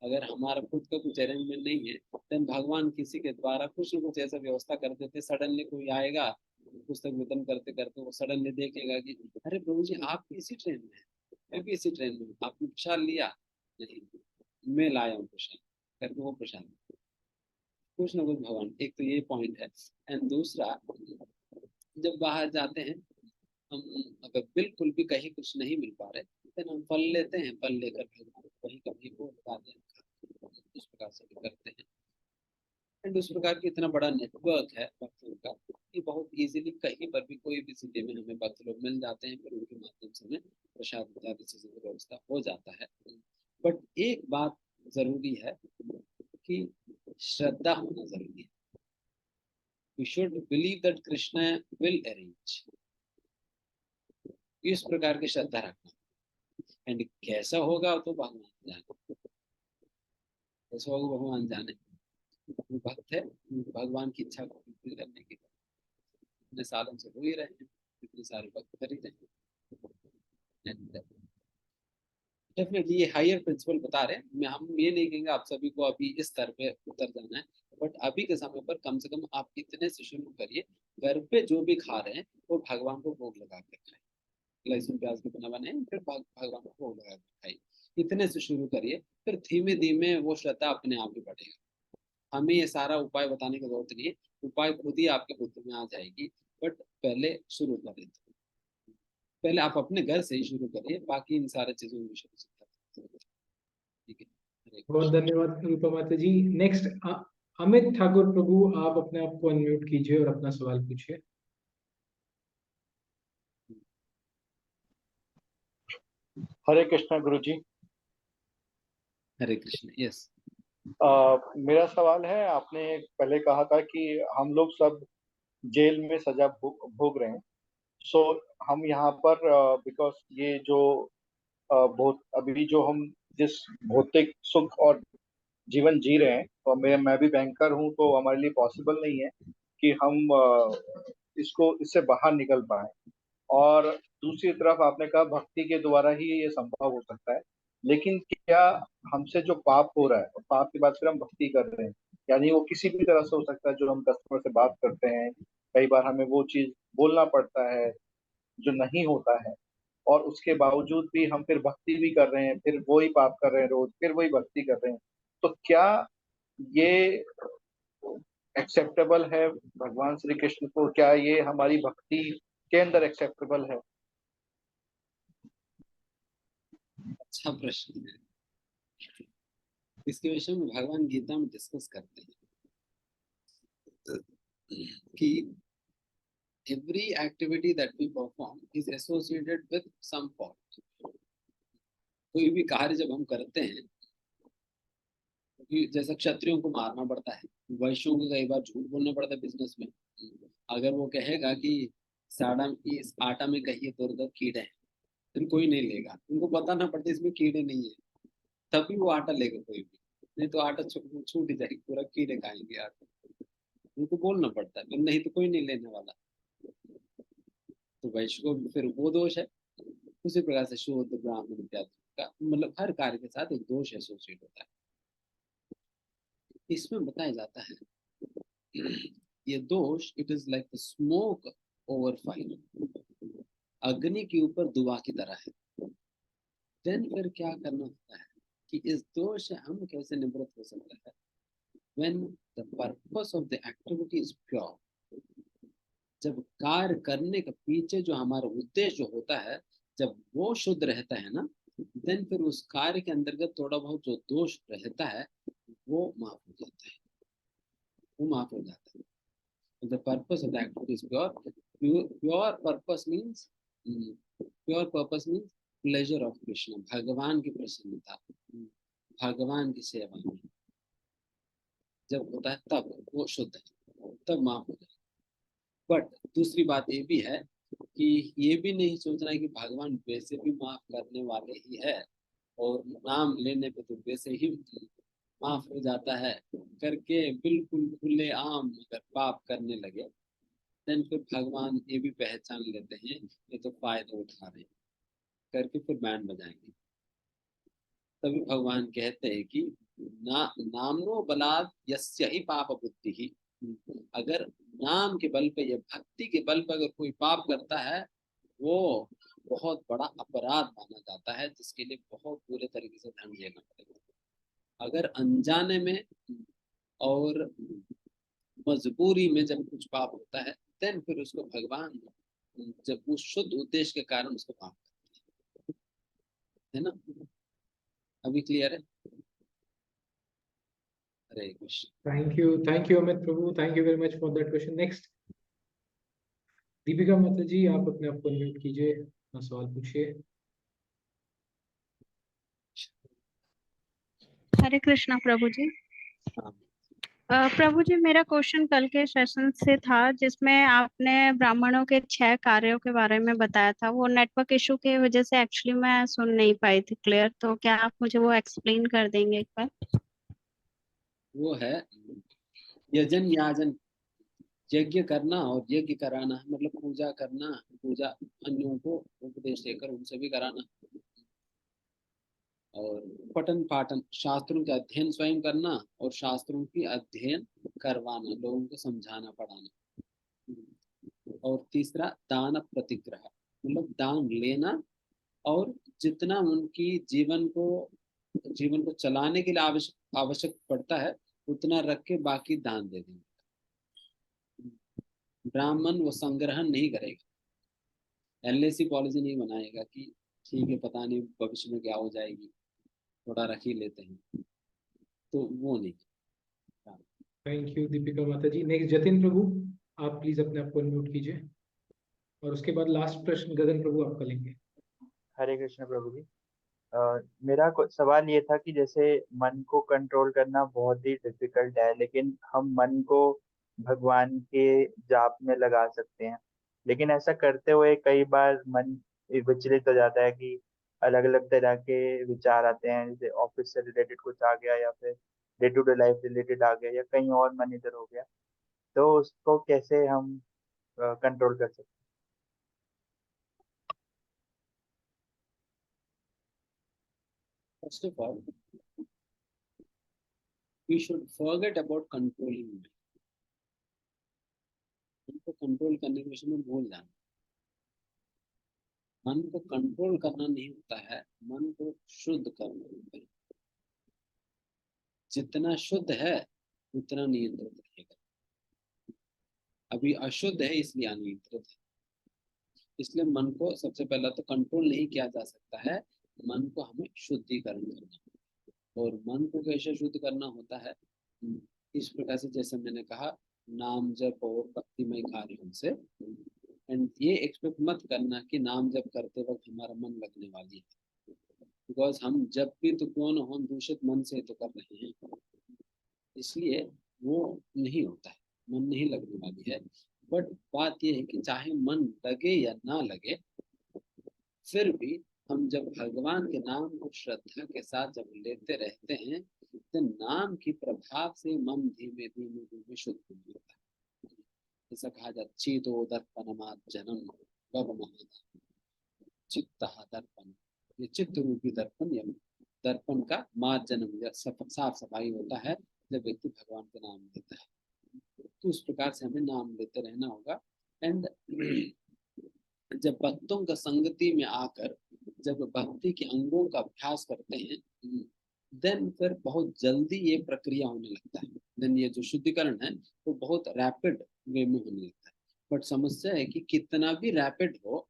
अगर हमारा खुद का कुछ अरेंजमेंट नहीं है, देन भगवान किसी के द्वारा कुछ ना कुछ ऐसा व्यवस्था कर देते। सडनली कोई आएगा, पुस्तक वितरण करते करते वो सडनली देखेगा कि अरे प्रभु जी आप भी इसी ट्रेन में हैं, मैं भी इसी ट्रेन में हूँ, आपने प्रसाद लिया? नहीं, मैं लाया हूँ प्रसाद करके वो प्रसाद। कुछ ना कुछ भगवान, एक तो ये पॉइंट है। एंड दूसरा, जब बाहर जाते हैं हम, अगर बिल्कुल भी कहीं कुछ नहीं मिल पा रहे, देन हम फल लेते हैं, फल लेकर भगवान को कहीं कहीं वो लगा दें, इस प्रकार से भी करते हैं। एंड उस प्रकार की इतना बड़ा नेटवर्क है भक्तों का कि बहुत इजीली कहीं पर भी कोई भी सिटी में हमें भक्त लोग मिल जाते हैं, फिर उनके माध्यम से हमें प्रसाद इत्यादि चीजों की व्यवस्था हो जाता है। बट एक बात जरूरी है कि श्रद्धा होना जरूरी है। We should believe that Krishna will arrange। इस प्रकार की श्रद्धा रखना, एंड कैसा होगा तो भगवान जाने, कैसा होगा भगवान जाने। भक्त है, भगवान की इच्छा को पूरी करने की इतने सालों से हो ही रहे हैं, इतने सारे भक्त कर ही रहे हैं। डेफिनेटली ये हायर प्रिंसिपल बता रहे हैं। मैं हम ये नहीं कहेंगे आप सभी को अभी इस स्तर पे उतर जाना है, बट अभी के समय पर कम से कम आप इतने से शुरू करिए, घर पे जो भी खा रहे हैं वो भगवान को भोग लगा के खाए। लहसुन प्याज के बिना बने फिर भगवान को भोग लगा के खाइए, इतने से शुरू करिए, फिर धीमे धीमे वो श्रद्धा अपने आप ही बढ़ेगा। हमें ये सारा उपाय बताने की जरूरत नहीं है, उपाय खुद ही आपके बुद्धि में आ जाएगी। बट पहले शुरू करें, पहले आप अपने घर से ही शुरू करिए, बाकी इन सारे चीजों में शुरू से ठीक है। हरे बहुत कृष्ण। धन्यवाद रूपा माता जी। नेक्स्ट अमित ठाकुर प्रभु, आप अपने आप को अनम्यूट कीजिए और अपना सवाल पूछिए। हरे कृष्णा गुरु जी। हरे कृष्ण। यस। मेरा सवाल है, आपने पहले कहा था कि हम लोग सब जेल में सजा भोग रहे हैं। सो हम यहाँ पर बिकॉज ये जो बहुत अभी जो हम जिस भौतिक सुख और जीवन जी रहे हैं, तो मैं भी बैंकर हूँ, तो हमारे लिए पॉसिबल नहीं है कि हम इसको इससे बाहर निकल पाए। और दूसरी तरफ आपने कहा भक्ति के द्वारा ही ये संभव हो सकता है। लेकिन क्या हमसे जो पाप हो रहा है, और पाप के बाद फिर हम भक्ति कर रहे हैं, यानी वो किसी भी तरह से हो सकता है। जो हम कस्टमर से बात करते हैं, कई बार हमें वो चीज बोलना पड़ता है जो नहीं होता है, और उसके बावजूद भी हम फिर भक्ति भी कर रहे हैं, फिर वही पाप कर रहे हैं रोज, फिर वही भक्ति कर रहे हैं। तो क्या ये एक्सेप्टेबल है भगवान श्री कृष्ण को? क्या ये हमारी भक्ति के अंदर एक्सेप्टेबल है? अच्छा प्रश्न है। इसके विषय में भगवान गीता में डिस्कस करते हैं कि every activity that we perform is associated with some fault। कोई भी कार्य जब हम करते हैं, क्योंकि जैसा क्षत्रियों को मारना पड़ता है, वैश्यों को कई बार झूठ बोलना पड़ता है बिजनेस में। अगर वो कहेगा कि साड़ा इस आटा में कहीं तो कीड़े हैं, फिर कोई नहीं लेगा। उनको बताना पड़ता है इसमें कीड़े नहीं है, तभी वो आटा लेगा कोई भी, नहीं तो आटा छूट ही जाएगी, पूरा कीड़े खाएंगे आटा। उनको बोलना पड़ता है, नहीं तो कोई नहीं लेने वाला। तो वैश्य को फिर वो दोष है। उसी प्रकार से शूद्र ब्राह्मण इत्यादि का मतलब हर कार्य के साथ एक दोष एसोसिएट होता है। इसमें बताया जाता है ये दोष, it is like the smoke over fire. अग्नि के ऊपर धुआं की तरह है। देन फिर क्या करना होता है कि इस दोष से हम कैसे निवृत्त हो सकते हैं? when the purpose of the activity is pure। जब कार्य करने के पीछे जो हमारा उद्देश्य जो होता है, जब वो शुद्ध रहता है ना, देन फिर उस कार्य के अंतर्गत थोड़ा बहुत जो दोष रहता है वो माफ हो जाता है, वो माफ हो जाता है। The purpose of the activity is pure। Pure purpose means pure purpose means pleasure of Krishna। भगवान की प्रसन्नता, भगवान की सेवा में जब होता है तब वो शुद्ध है, तब माफ हो जाए। बट दूसरी बात ये भी है कि ये भी नहीं सोचना है कि भगवान वैसे भी माफ करने वाले ही है, और नाम लेने पे तो वैसे ही माफ हो जाता है करके बिल्कुल खुले आम अगर पाप करने लगे, देन फिर भगवान ये भी पहचान लेते हैं ये तो फायदा उठा रहे हैं करके फिर बैंड बजाएंगे। तभी भगवान कहते हैं कि नामनो बलात् यस्य हि पाप बुद्धि ही। अगर नाम के बल पे या भक्ति के बल पे अगर कोई पाप करता है, वो बहुत बड़ा अपराध माना जाता है, जिसके लिए बहुत बुरे तरीके से दंड लेना पड़ेगा। अगर अनजाने में और मजबूरी में जब कुछ पाप होता है, देन फिर उसको भगवान जब उस शुद्ध उद्देश्य के कारण उसको पाप करते है ना। अभी क्लियर है? Hare Krishna. Thank you Amit prabhu, thank you very much for that question. Next Deepika mata ji, आप अपने आप को अनम्यूट कीजिए, अपना सवाल पूछिए। हरे कृष्णा प्रभु जी। हाँ। प्रभु जी, मेरा क्वेश्चन कल के सेशन से था जिसमें आपने ब्राह्मणों के 6 कार्यों के बारे में बताया था। वो नेटवर्क इशू की वजह से एक्चुअली मैं सुन नहीं पाई थी क्लियर, तो क्या आप मुझे वो एक्सप्लेन कर देंगे एक बार? वो है यजन याजन, यज्ञ करना और यज्ञ कराना, मतलब पूजा करना, पूजा अन्यों को उपदेश देकर उनसे भी कराना, और पठन पाठन, शास्त्रों का अध्ययन स्वयं करना और शास्त्रों की अध्ययन करवाना, लोगों को समझाना पढ़ाना। और तीसरा दान प्रतिग्रह, मतलब दान लेना और जितना उनकी जीवन को चलाने के लिए आवश्यक आवश्यक पड़ता है उतना रख के बाकी दान दे देंगे। ब्राह्मण वो संग्रहण नहीं करेगा, एलआईसी पॉलिसी नहीं बनाएगा कि ठीक है पता नहीं भविष्य में क्या हो जाएगी, थोड़ा रख ही लेते हैं, तो वो नहीं। Thank you Deepika mata ji. Next Jatin प्रभु, आप प्लीज अपने आप को अनम्यूट कीजिए, और उसके बाद लास्ट प्रश्न गगन प्रभु आपका लेंगे। हरे कृष्ण प्रभु जी। मेरा सवाल ये था कि जैसे मन को कंट्रोल करना बहुत ही डिफिकल्ट है, लेकिन हम मन को भगवान के जाप में लगा सकते हैं। लेकिन ऐसा करते हुए कई बार मन विचलित हो जाता है कि अलग अलग तरह के विचार आते हैं, जैसे ऑफिस से रिलेटेड कुछ आ गया या फिर day to day life related आ गया या कहीं और मन इधर हो गया। तो उसको कैसे हम कंट्रोल कर सकते first of all we should forget about controlling, उनको कंट्रोल करने के विषय में भूल जाना। मन को कंट्रोल करना नहीं होता है, मन को शुद्ध करना होता है। जितना शुद्ध है उतना नियंत्रित रहेगा। अभी अशुद्ध है इसलिए अनियंत्रित है। इसलिए मन को सबसे पहला तो कंट्रोल नहीं किया जा सकता है, मन को हमें शुद्धिकरण करना है। और मन को कैसे शुद्ध करना होता है, इस प्रकार से जैसे मैंने कहा, नाम जप और भक्तिमय कार्यों से। एंड ये एक्सपेक्ट मत करना कि नाम जप करते वक्त हमारा मन लगने वाली है, बिकॉज हम जब भी तो क्यों न हो दूषित मन से तो कर रहे हैं, इसलिए वो नहीं होता है, मन नहीं लगने वाली है। बट बात यह है कि चाहे मन लगे या ना लगे, फिर भी हम जब भगवान के नाम को श्रद्धा के साथ जब लेते रहते हैं तो नाम की प्रभाव से मन धीमे धीमे धीमे शुद्ध हो जाता है। ऐसा कहा जाता, चीतो दर्पणमात् जन्म चित्त दर्पण, ये चित्त रूपी दर्पण, या दर्पण का मात जन्म या साफ सफाई होता है जब व्यक्ति भगवान का नाम लेता है। तो उस प्रकार से हमें नाम लेते रहना होगा। एंड जब भक्तों का संगति में आकर जब भक्ति के अंगों का अभ्यास करते हैं, देन फिर बहुत जल्दी ये प्रक्रिया होने लगता है। देन ये जो शुद्धिकरण है वो बहुत रैपिड वे में होने लगता है। बट समस्या है कि कितना भी रैपिड हो,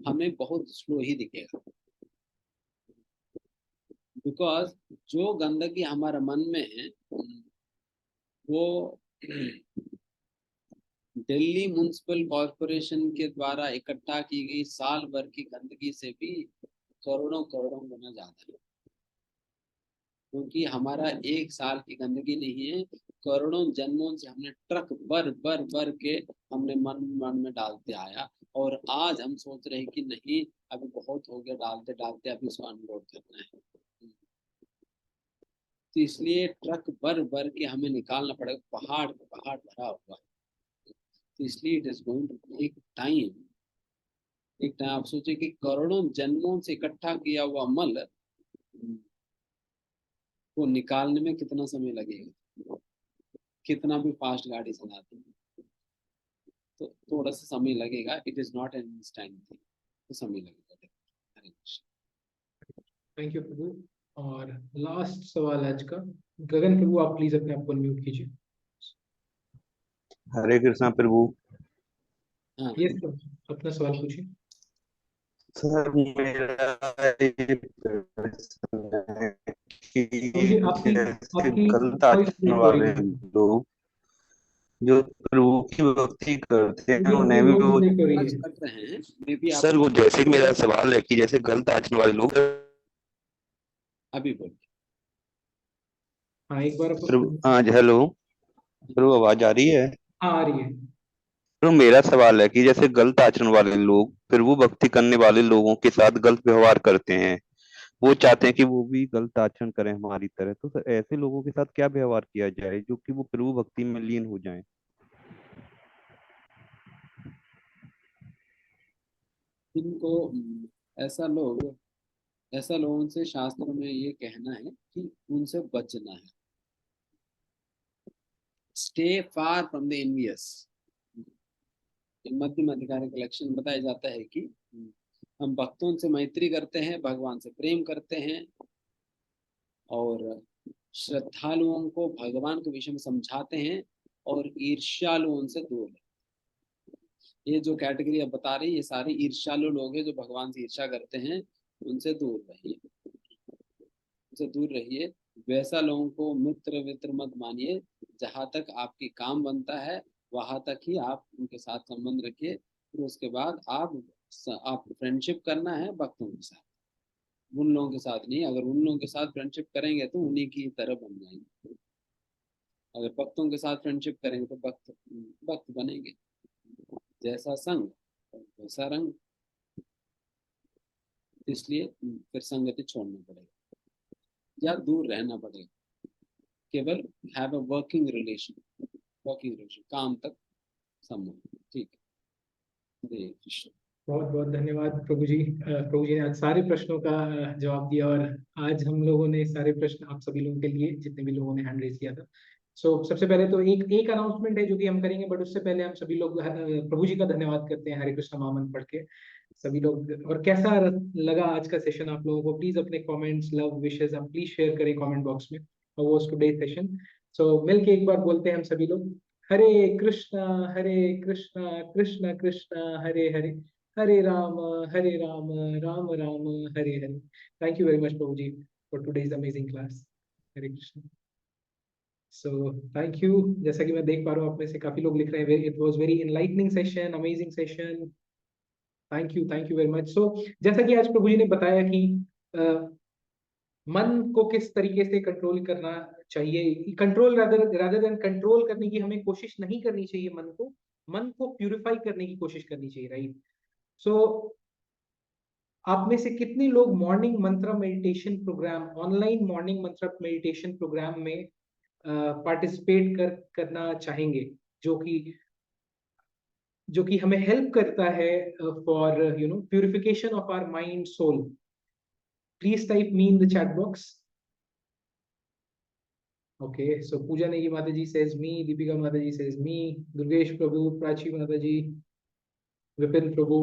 हमें बहुत स्लो ही दिखेगा, बिकॉज जो गंदगी हमारे मन में है वो दिल्ली म्युनिसिपल कॉरपोरेशन के द्वारा इकट्ठा की गई साल भर की गंदगी से भी करोड़ों करोड़ों गुना ज्यादा है। क्योंकि हमारा एक साल की गंदगी नहीं है, करोड़ों जन्मों से हमने ट्रक भर के हमने मन में डालते आया, और आज हम सोच रहे हैं कि नहीं अभी बहुत हो गया डालते डालते, अभी इसको अनलोड करना है। तो इसलिए ट्रक भर के हमें निकालना पड़ेगा, पहाड़ भरा हुआ है। तो इसलिए it is going to take time. एक टाइम आप सोचिए कि करोड़ों जन्मों से इकट्ठा किया हुआ मल को निकालने में कितना समय लगेगा, कितना भी फास्ट गाड़ी चलाते हैं तो थोड़ा सा समय लगेगा। It is not an instant thing, तो समय लगेगा। थैंक यू प्रभु। और लास्ट सवाल आज का, गगन प्रभु आप प्लीज अपने आप को अनम्यूट कीजिए। हरे कृष्णा प्रभु। यस सर, अपना सवाल पूछिए। सर मेरा ये प्रश्न है कि प्रभु जी आपकी जैसे आपकी गलत वॉइस आचरण ब्रेक हो रही वाले है। लोग जो प्रभु की भक्ति करते हैं जी आपकी उन्हें भी वॉइस वो, ब्रेक हो रही आज है। कर रहे हैं मे बी आप सर वो जैसे मेरा सवाल है कि जैसे गलत आचरण वाले लोग अभी बोलिए। हाँ एक बार प्रभु, हाँ हेलो प्रभु, आवाज आ रही है? हाँ आ रही है। तो मेरा सवाल है कि जैसे गलत आचरण वाले लोग फिर वो भक्ति करने वाले लोगों के साथ गलत व्यवहार करते हैं, वो चाहते हैं कि वो भी गलत आचरण करें हमारी तरह, तो सर ऐसे लोगों के साथ क्या व्यवहार किया जाए जो कि वो प्रभु भक्ति में लीन हो जाएं? इनको ऐसा लोगों से शास्त्रों में ये कहना है कि उनसे बचना है। Stay far from the envious. मध्यम अधिकारी का लक्षण बताया जाता है कि हम भक्तों से मैत्री करते हैं, भगवान से प्रेम करते हैं और श्रद्धालुओं को भगवान के विषय में समझाते हैं और ईर्ष्यालु उनसे दूर है। ये जो कैटेगरी अब बता रही है, ये सारे ईर्ष्यालु लोग हैं जो भगवान से ईर्ष्या करते हैं, उनसे दूर रहिए, उनसे दूर रहिए। वैसा लोगों को मित्र वित्र मत मानिए। जहां तक आपकी काम बनता है वहां तक ही आप उनके साथ संबंध रखिए। फिर उसके बाद आप फ्रेंडशिप करना है भक्तों के साथ, उन लोगों के साथ नहीं। अगर उन लोगों के साथ फ्रेंडशिप करेंगे तो उन्हीं की तरह बन जाएंगे। अगर भक्तों के साथ फ्रेंडशिप करेंगे तो भक्त बनेंगे। जैसा संग वैसा रंग। इसलिए फिर संगति छोड़ना पड़ेगा या दूर रहना पड़ेगा। केवल हैव अ वर्किंग रिलेशन, काम तक संबंध। ठीक है, हरे कृष्ण। बहुत बहुत धन्यवाद प्रभु जी। प्रभु जी ने आज सारे प्रश्नों का जवाब दिया और आज हम लोगों ने सारे प्रश्न आप सभी लोगों के लिए, जितने भी लोगों ने हैंड रेज किया था। सबसे पहले तो एक अनाउंसमेंट है जो कि हम करेंगे, बट उससे पहले हम सभी लोग प्रभु जी का धन्यवाद करते हैं हरे कृष्ण महामंत्र पढ़ के सभी लोग। और कैसा लगा आज का सेशन आप लोगों को? प्लीज अपने कमेंट्स, लव विशेस आप प्लीज शेयर करें कमेंट बॉक्स में। How was today session? मिल के एक बार बोलते हैं हम सभी लोग, Hare Krishna Krishna Krishna Hare Hare, Hare Ram Ram Ram Ram Hare Hare. Thank you very much prabhu ji for today's amazing class. Hare Krishna. Thank you. जैसा कि मैं देख पा रहा हूँ आप में से काफी लोग लिख रहे हैं, it was very enlightening session, amazing session. Thank you very much. जैसा कि आज प्रभु जी ने बताया कि मन को किस तरीके से कंट्रोल करना चाहिए, कंट्रोल रादर देन कंट्रोल करने की हमें कोशिश नहीं करनी चाहिए। मन को प्यूरिफाई करने की कोशिश करनी चाहिए, राइट? आप में से कितने लोग morning mantra meditation programme, online morning mantra meditation programme में पार्टिसिपेट करना चाहेंगे, जो कि हमें हेल्प करता है for purification of our mind soul? Please type me in the chat box. Okay, so Pooja Negi mata ji says me, Deepika mata ji says me, Durgesh prabhu, Prachi mata ji, Vipin Prabhu,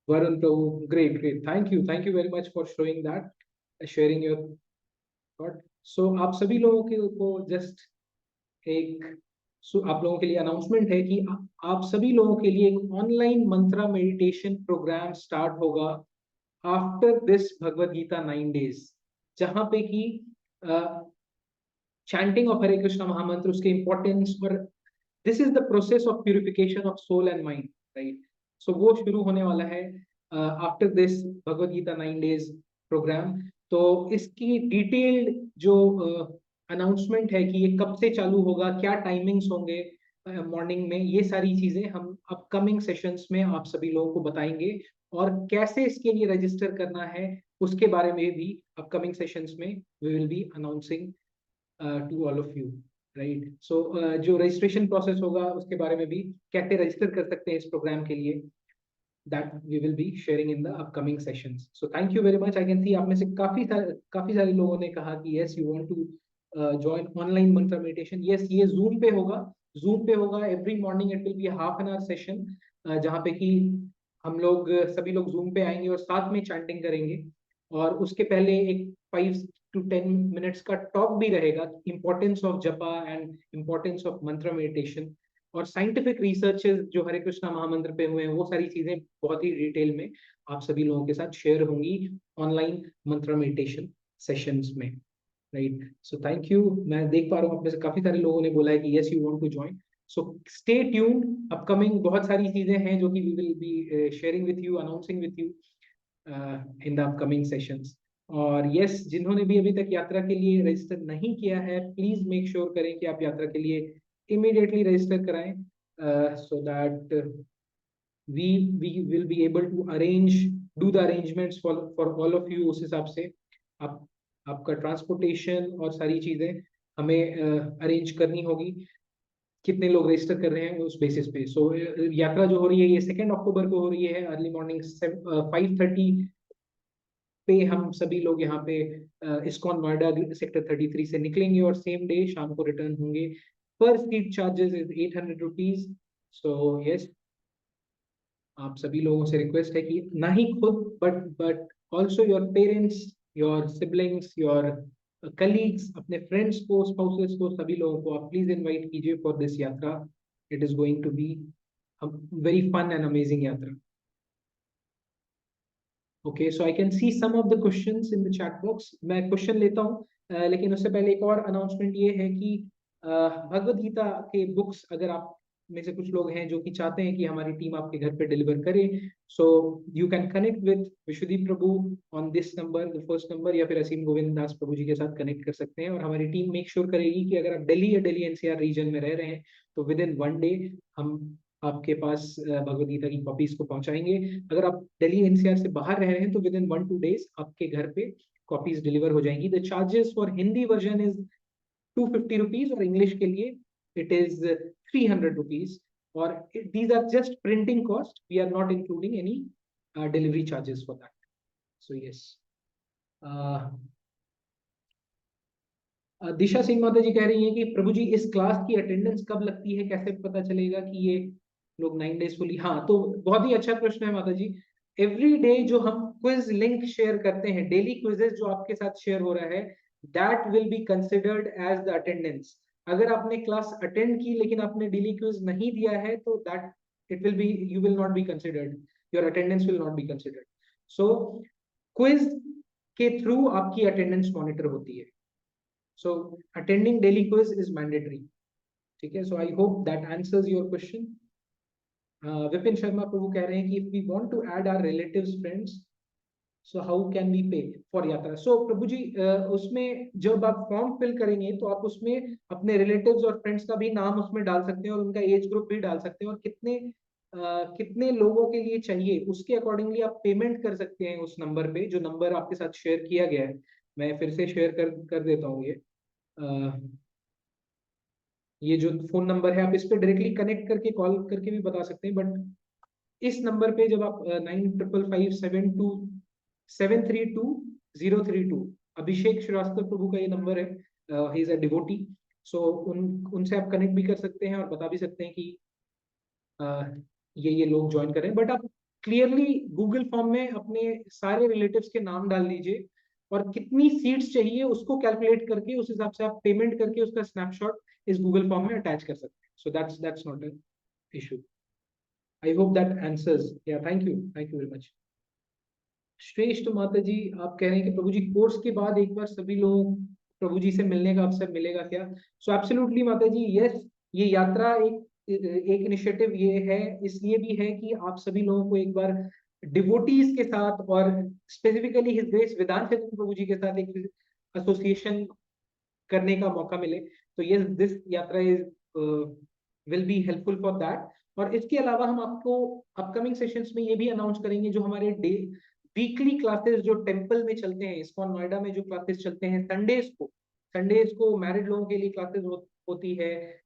Varun Prabhu, great. Thank you very much for showing that, sharing your thought. आप सभी लोगों को just आप लोगों के लिए announcement है कि आप सभी लोगों के लिए एक online mantra meditation program start होगा after this Bhagavad Gita 9 days, जहां पे कि चैंटिंग ऑफ हरे कृष्ण महामंत्र, उसके इंपॉर्टेंस, और this is the process of purification of soul and mind, right? वो शुरू होने वाला है after this Bhagavad Gita 9 days program. तो इसकी डिटेल्ड जो अनाउंसमेंट है कि ये कब से चालू होगा, क्या टाइमिंग्स होंगे मॉर्निंग में, ये सारी चीजें हम अपकमिंग सेशंस में आप सभी लोगों को बताएंगे। और कैसे इसके लिए रजिस्टर करना है उसके बारे में भी अपकमिंग सेशंस में we will be announcing to all of you, right? जो रजिस्ट्रेशन प्रोसेस होगा उसके बारे में भी, कैसे रजिस्टर कर सकते हैं इस प्रोग्राम के लिए, that we will be sharing in the upcoming sessions. So thank you very much. I can see आप में से काफी सारे लोगों ने कहा कि yes you want to join online mantra meditation. Yes, ये Zoom पे होगा every morning. It will be a half an hour session जहाँ पे कि हम लोग सभी लोग Zoom पे आएंगे और साथ में chanting करेंगे। और उसके पहले एक 5 to 10 minutes का टॉक भी रहेगा, importance of japa and importance of mantra meditation. और साइंटिफिक रिसर्चेस जो हरे कृष्णा महामंत्र पे हुए हैं, वो सारी चीजें बहुत ही डिटेल में आप सभी लोगों के साथ शेयर होंगी ऑनलाइन मंत्र मेडिटेशन सेशंस में, राइट। So thank you. मैं देख पा रहा हूँ आप में से काफी सारे लोगों ने बोला है कि yes you want to join, so stay tuned. Upcoming बहुत सारी चीजें हैं जो कि we will be sharing with you, announcing with you in the upcoming sessions. और यस, जिन्होंने भी अभी तक यात्रा के लिए रजिस्टर नहीं किया है, प्लीज मेक श्योर करें कि आप यात्रा के लिए immediately register कराएं, so that we will be able to do the arrangements for all of you। उस हिसाब से आपका ट्रांसपोर्टेशन और सारी चीजें हमें अरेंज करनी होगी, कितने लोग रजिस्टर कर रहे हैं उस बेसिस पे। सो यात्रा जो हो रही है ये 2 अक्टूबर को हो रही है, अर्ली मॉर्निंग 5:30 पे हम सभी लोग यहाँ पे इस्कॉन नोएडा सेक्टर 33 से निकलेंगे और सेम डे शाम को रिटर्न होंगे। पर seat charges is 800 rupees. So yes, आप सभी लोगों से रिक्वेस्ट है कि ना ही खुद but also your parents, your siblings, your colleagues, अपने फ्रेंड्स को, स्पाउसेस को, सभी लोगों को आप प्लीज इनवाइट कीजिए for this yatra. It is going to be very fun and amazing yatra. Okay, so I can see some of the questions in the chat box. मैं question लेता हूँ, लेकिन उससे पहले एक और अनाउंसमेंट ये है कि भगवद गीता के बुक्स अगर आप में से कुछ लोग हैं जो कि चाहते हैं कि हमारी टीम आपके घर पे डिलीवर करे, so you can connect with Vishwadeep Prabhu on this number, the first number, या फिर असीम गोविंद दास प्रभु जी के साथ कनेक्ट कर सकते हैं। और हमारी टीम मेक श्योर करेगी कि अगर आप दिल्ली या दिल्ली एनसीआर रीजन में रह रहे हैं तो विद इन 1 डे हम आपके पास भगवद गीता की कॉपीज को पहुंचाएंगे। अगर आप दिल्ली एनसीआर से बाहर रह रहे हैं तो विद इन 1-2 डेज आपके घर पे कॉपीज डिलीवर हो जाएंगी। The charges for Hindi version is 250 rupees और इंग्लिश के लिए इट इज 300 रुपीज। और these are just printing cost, we are not including any delivery charges for that। So yes, दिशा सिंह माता जी कह रही हैं कि प्रभु जी इस क्लास की अटेंडेंस कब लगती है, कैसे पता चलेगा कि ये लोग 9 डेज फुली। हाँ, तो बहुत ही अच्छा प्रश्न है माता जी। एवरी डे जो हम क्विज लिंक शेयर करते हैं, डेली क्विजेस जो आपके साथ शेयर हो रहा है, that will be considered as the attendance. अगर आपने क्लास अटेंड की लेकिन आपने डेली क्विज नहीं दिया है तो that it will be, you will not be considered, your attendance will not be considered. So quiz के थ्रू आपकी अटेंडेंस मॉनिटर होती है। So attending daily quiz is mandatory. ठीक है, so I hope that answers your question. Vipin Sharma प्रभु कह रहे हैं कि if we want to add our relatives, friends, so how can we pay for यात्रा? So प्रभु जी, उसमें जब आप फॉर्म फिल करेंगे तो आप उसमें अपने रिलेटिव्स और फ्रेंड्स का भी नाम उसमें डाल सकते हैं और उनका एज ग्रुप भी डाल सकते हैं और कितने लोगों के लिए चाहिए उसके अकॉर्डिंगली आप पेमेंट कर सकते हैं उस नंबर पे, जो नंबर आपके साथ शेयर किया गया है। मैं फिर से शेयर कर देता हूँ ये जो फोन नंबर है, आप इस पे डायरेक्टली कनेक्ट करके कॉल करके भी बता सकते हैं, बट इस नंबर पे जब आप 955572732032 अभिषेक श्रीवास्तव प्रभु का ये नंबर है, ही इज अ डिवोटी। सो उनसे आप कनेक्ट भी कर सकते हैं और बता भी सकते हैं कि ये लोग ज्वाइन करें। बट आप क्लियरली गूगल फॉर्म में अपने सारे रिलेटिव्स के नाम डाल दीजिए और कितनी सीट्स चाहिए उसको कैलकुलेट करके उस हिसाब से आप पेमेंट करके उसका स्नैपशॉट इस गूगल फॉर्म में अटैच कर सकते हैं। So that's not an issue. I hope that answers. या थैंक यू वेरी मच। श्रेष्ठ माता जी आप कह रहे हैं कि प्रभु जी कोर्स के बाद एक बार सभी लोग प्रभु जी से मिलने का अवसर मिलेगा क्या? सो एब्सोल्युटली माता जी, यस, ये यात्रा एक इनिशिएटिव ये है, इसलिए भी है कि आप सभी लोगों को एक बार डिवोटीज के साथ और स्पेसिफिकली हिज ग्रेस वेदांत चंद्र प्रभु जी के साथ एक एसोसिएशन करने का मौका मिले। तो यस, दिस यात्रा is will be helpful for that. और इसके अलावा हम आपको अपकमिंग सेशंस में ये भी अनाउंस करेंगे, जो हमारे वीकली क्लासेस जो टेंपल में चलते हैं, इस्कॉन नोएडा में जो क्लासेस चलते हैं संडेज को मैरिड लोगों के लिए क्लासेस होती है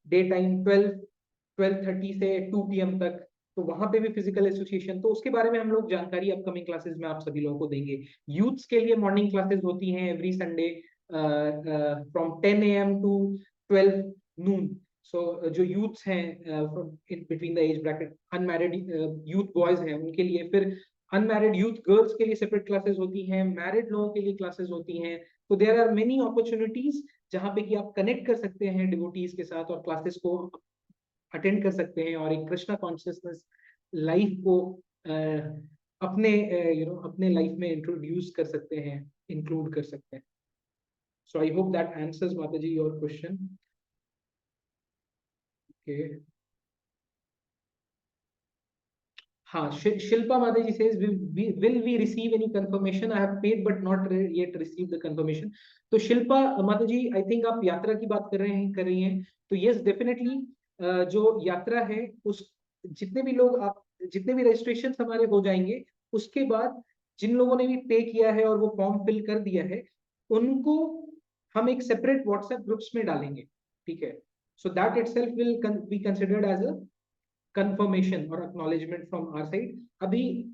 डे टाइम 12:30 से 2 PM तक। तो वहां पे भी फिजिकल एसोसिएशन, तो उसके बारे में हम लोग जानकारी अपकमिंग क्लासेस में आप सभी लोगों को देंगे। यूथ्स के लिए मॉर्निंग क्लासेस होती हैं every Sunday from 10 AM to 12 noon। सो जो यूथ्स हैं in between the age bracket, unmarried youth boys हैं उनके लिए, फिर अनमैरिड यूथ गर्ल्स के लिए सेपरेट क्लासेस होती हैं, मैरिड लोगों के लिए क्लासेस होती हैं। तो देयर आर मेनी अपॉर्चुनिटीज जहां पे कि आप कनेक्ट कर सकते हैं डिवोटीज के साथ और क्लासेस को अटेंड कर सकते हैं और एक कृष्णा कॉन्शियसनेस लाइफ को अपने अपने लाइफ में इंट्रोड्यूस कर सकते हैं, इंक्लूड कर सकते हैं. So I hope that answers Mataji your question. Okay. हाँ, Shilpa Mataji says, will we receive any confirmation? I have paid but not yet received the confirmation. तो Shilpa Mataji, I think आप यात्रा की बात कर रही हैं. तो yes, definitely जो यात्रा है उस जितने भी रजिस्ट्रेशन हमारे हो जाएंगे, उसके बाद जिन लोगों ने भी पे किया है और वो फॉर्म फिल कर दिया है, उनको हम एक सेपरेट व्हाट्सएप ग्रुप्स में डालेंगे. ठीक है. So that itself will be considered as a confirmation or acknowledgement from our side. अभी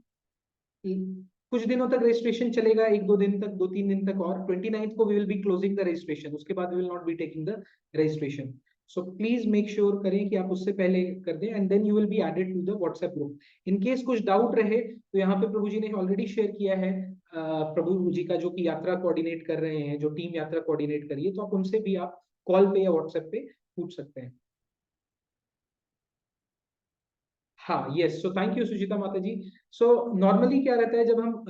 कुछ दिनों तक रजिस्ट्रेशन चलेगा, 1-2 दिन तक, 2-3 दिन तक, और 29th को we will be closing the registration. उसके बाद we will not be taking the registration. So please make sure करें कि आप उससे पहले कर दें, and then you will be added to the WhatsApp group. In case कुछ डाउट रहे तो यहाँ पे प्रभु जी ने ऑलरेडी शेयर किया है, प्रभु जी का जो कि यात्रा कोऑर्डिनेट कर रहे हैं, जो टीम यात्रा कोऑर्डिनेट करिए, तो आप उनसे भी आप कॉल पे या व्हाट्सएप पे पूछ सकते हैं. हाँ, yes. So thank you Suchita mata ji. So normally क्या रहता है, जब हम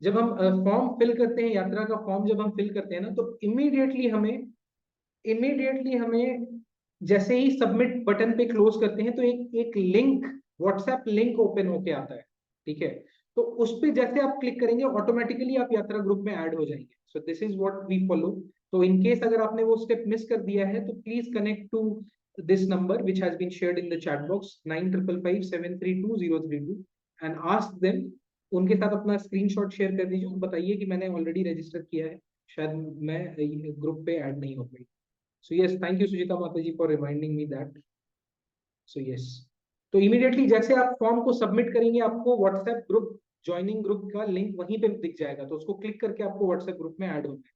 जब हम फॉर्म फिल करते हैं, यात्रा का फॉर्म जब हम फिल करते हैं ना, तो इमीडिएटली हमें जैसे ही सबमिट बटन पे क्लोज करते हैं तो एक लिंक, व्हाट्सएप लिंक ओपन होके आता है. ठीक है. तो उस पे जैसे आप क्लिक करेंगे, ऑटोमेटिकली आप यात्रा ग्रुप में ऐड हो जाएंगे. So this is what we follow. तो इन केस अगर आपने वो स्टेप मिस कर दिया है, तो please connect to this number which has been shared in the chat box 9555732032 and ask them. उनके साथ अपना स्क्रीनशॉट शेयर कर दीजिए और बताइए कि मैंने ऑलरेडी रजिस्टर किया है, शायद मैं ग्रुप पे ऐड नहीं हो पाई. So yes, thank you Suchita mata ji for reminding me that. So yes, तो इमीडिएटली जैसे आप फॉर्म को सबमिट करेंगे, आपको व्हाट्सएप ग्रुप, ज्वाइनिंग ग्रुप का लिंक वहीं पे दिख जाएगा, तो उसको क्लिक करके आपको व्हाट्सएप ग्रुप में ऐड होना है.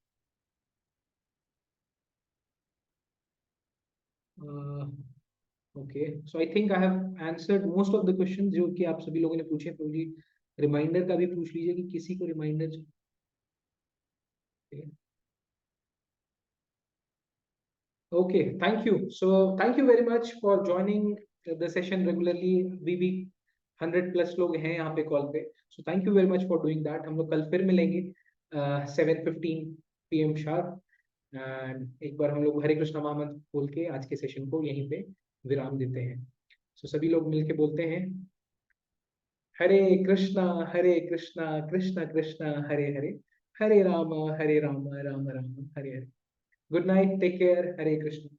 Okay, so I think I have answered most of the questions जो कि आप सभी लोगों ने पूछे. तो जी रिमाइंडर का भी पूछ लीजिए कि किसी को reminder. Okay, thank you. So thank you very much for joining the session regularly. भी 100+ लोग हैं यहाँ पे कॉल पे. So thank you very much for doing that. हम लोग कल फिर मिलेंगे 7:15 PM शार्प. एक बार हम लोग हरे कृष्णा महामंत्र बोल के आज के सेशन को यहीं पे विराम देते हैं. सो सभी लोग मिलके बोलते हैं, हरे कृष्णा कृष्णा कृष्णा हरे हरे, हरे राम राम राम हरे हरे. गुड नाइट, टेक केयर, हरे कृष्णा.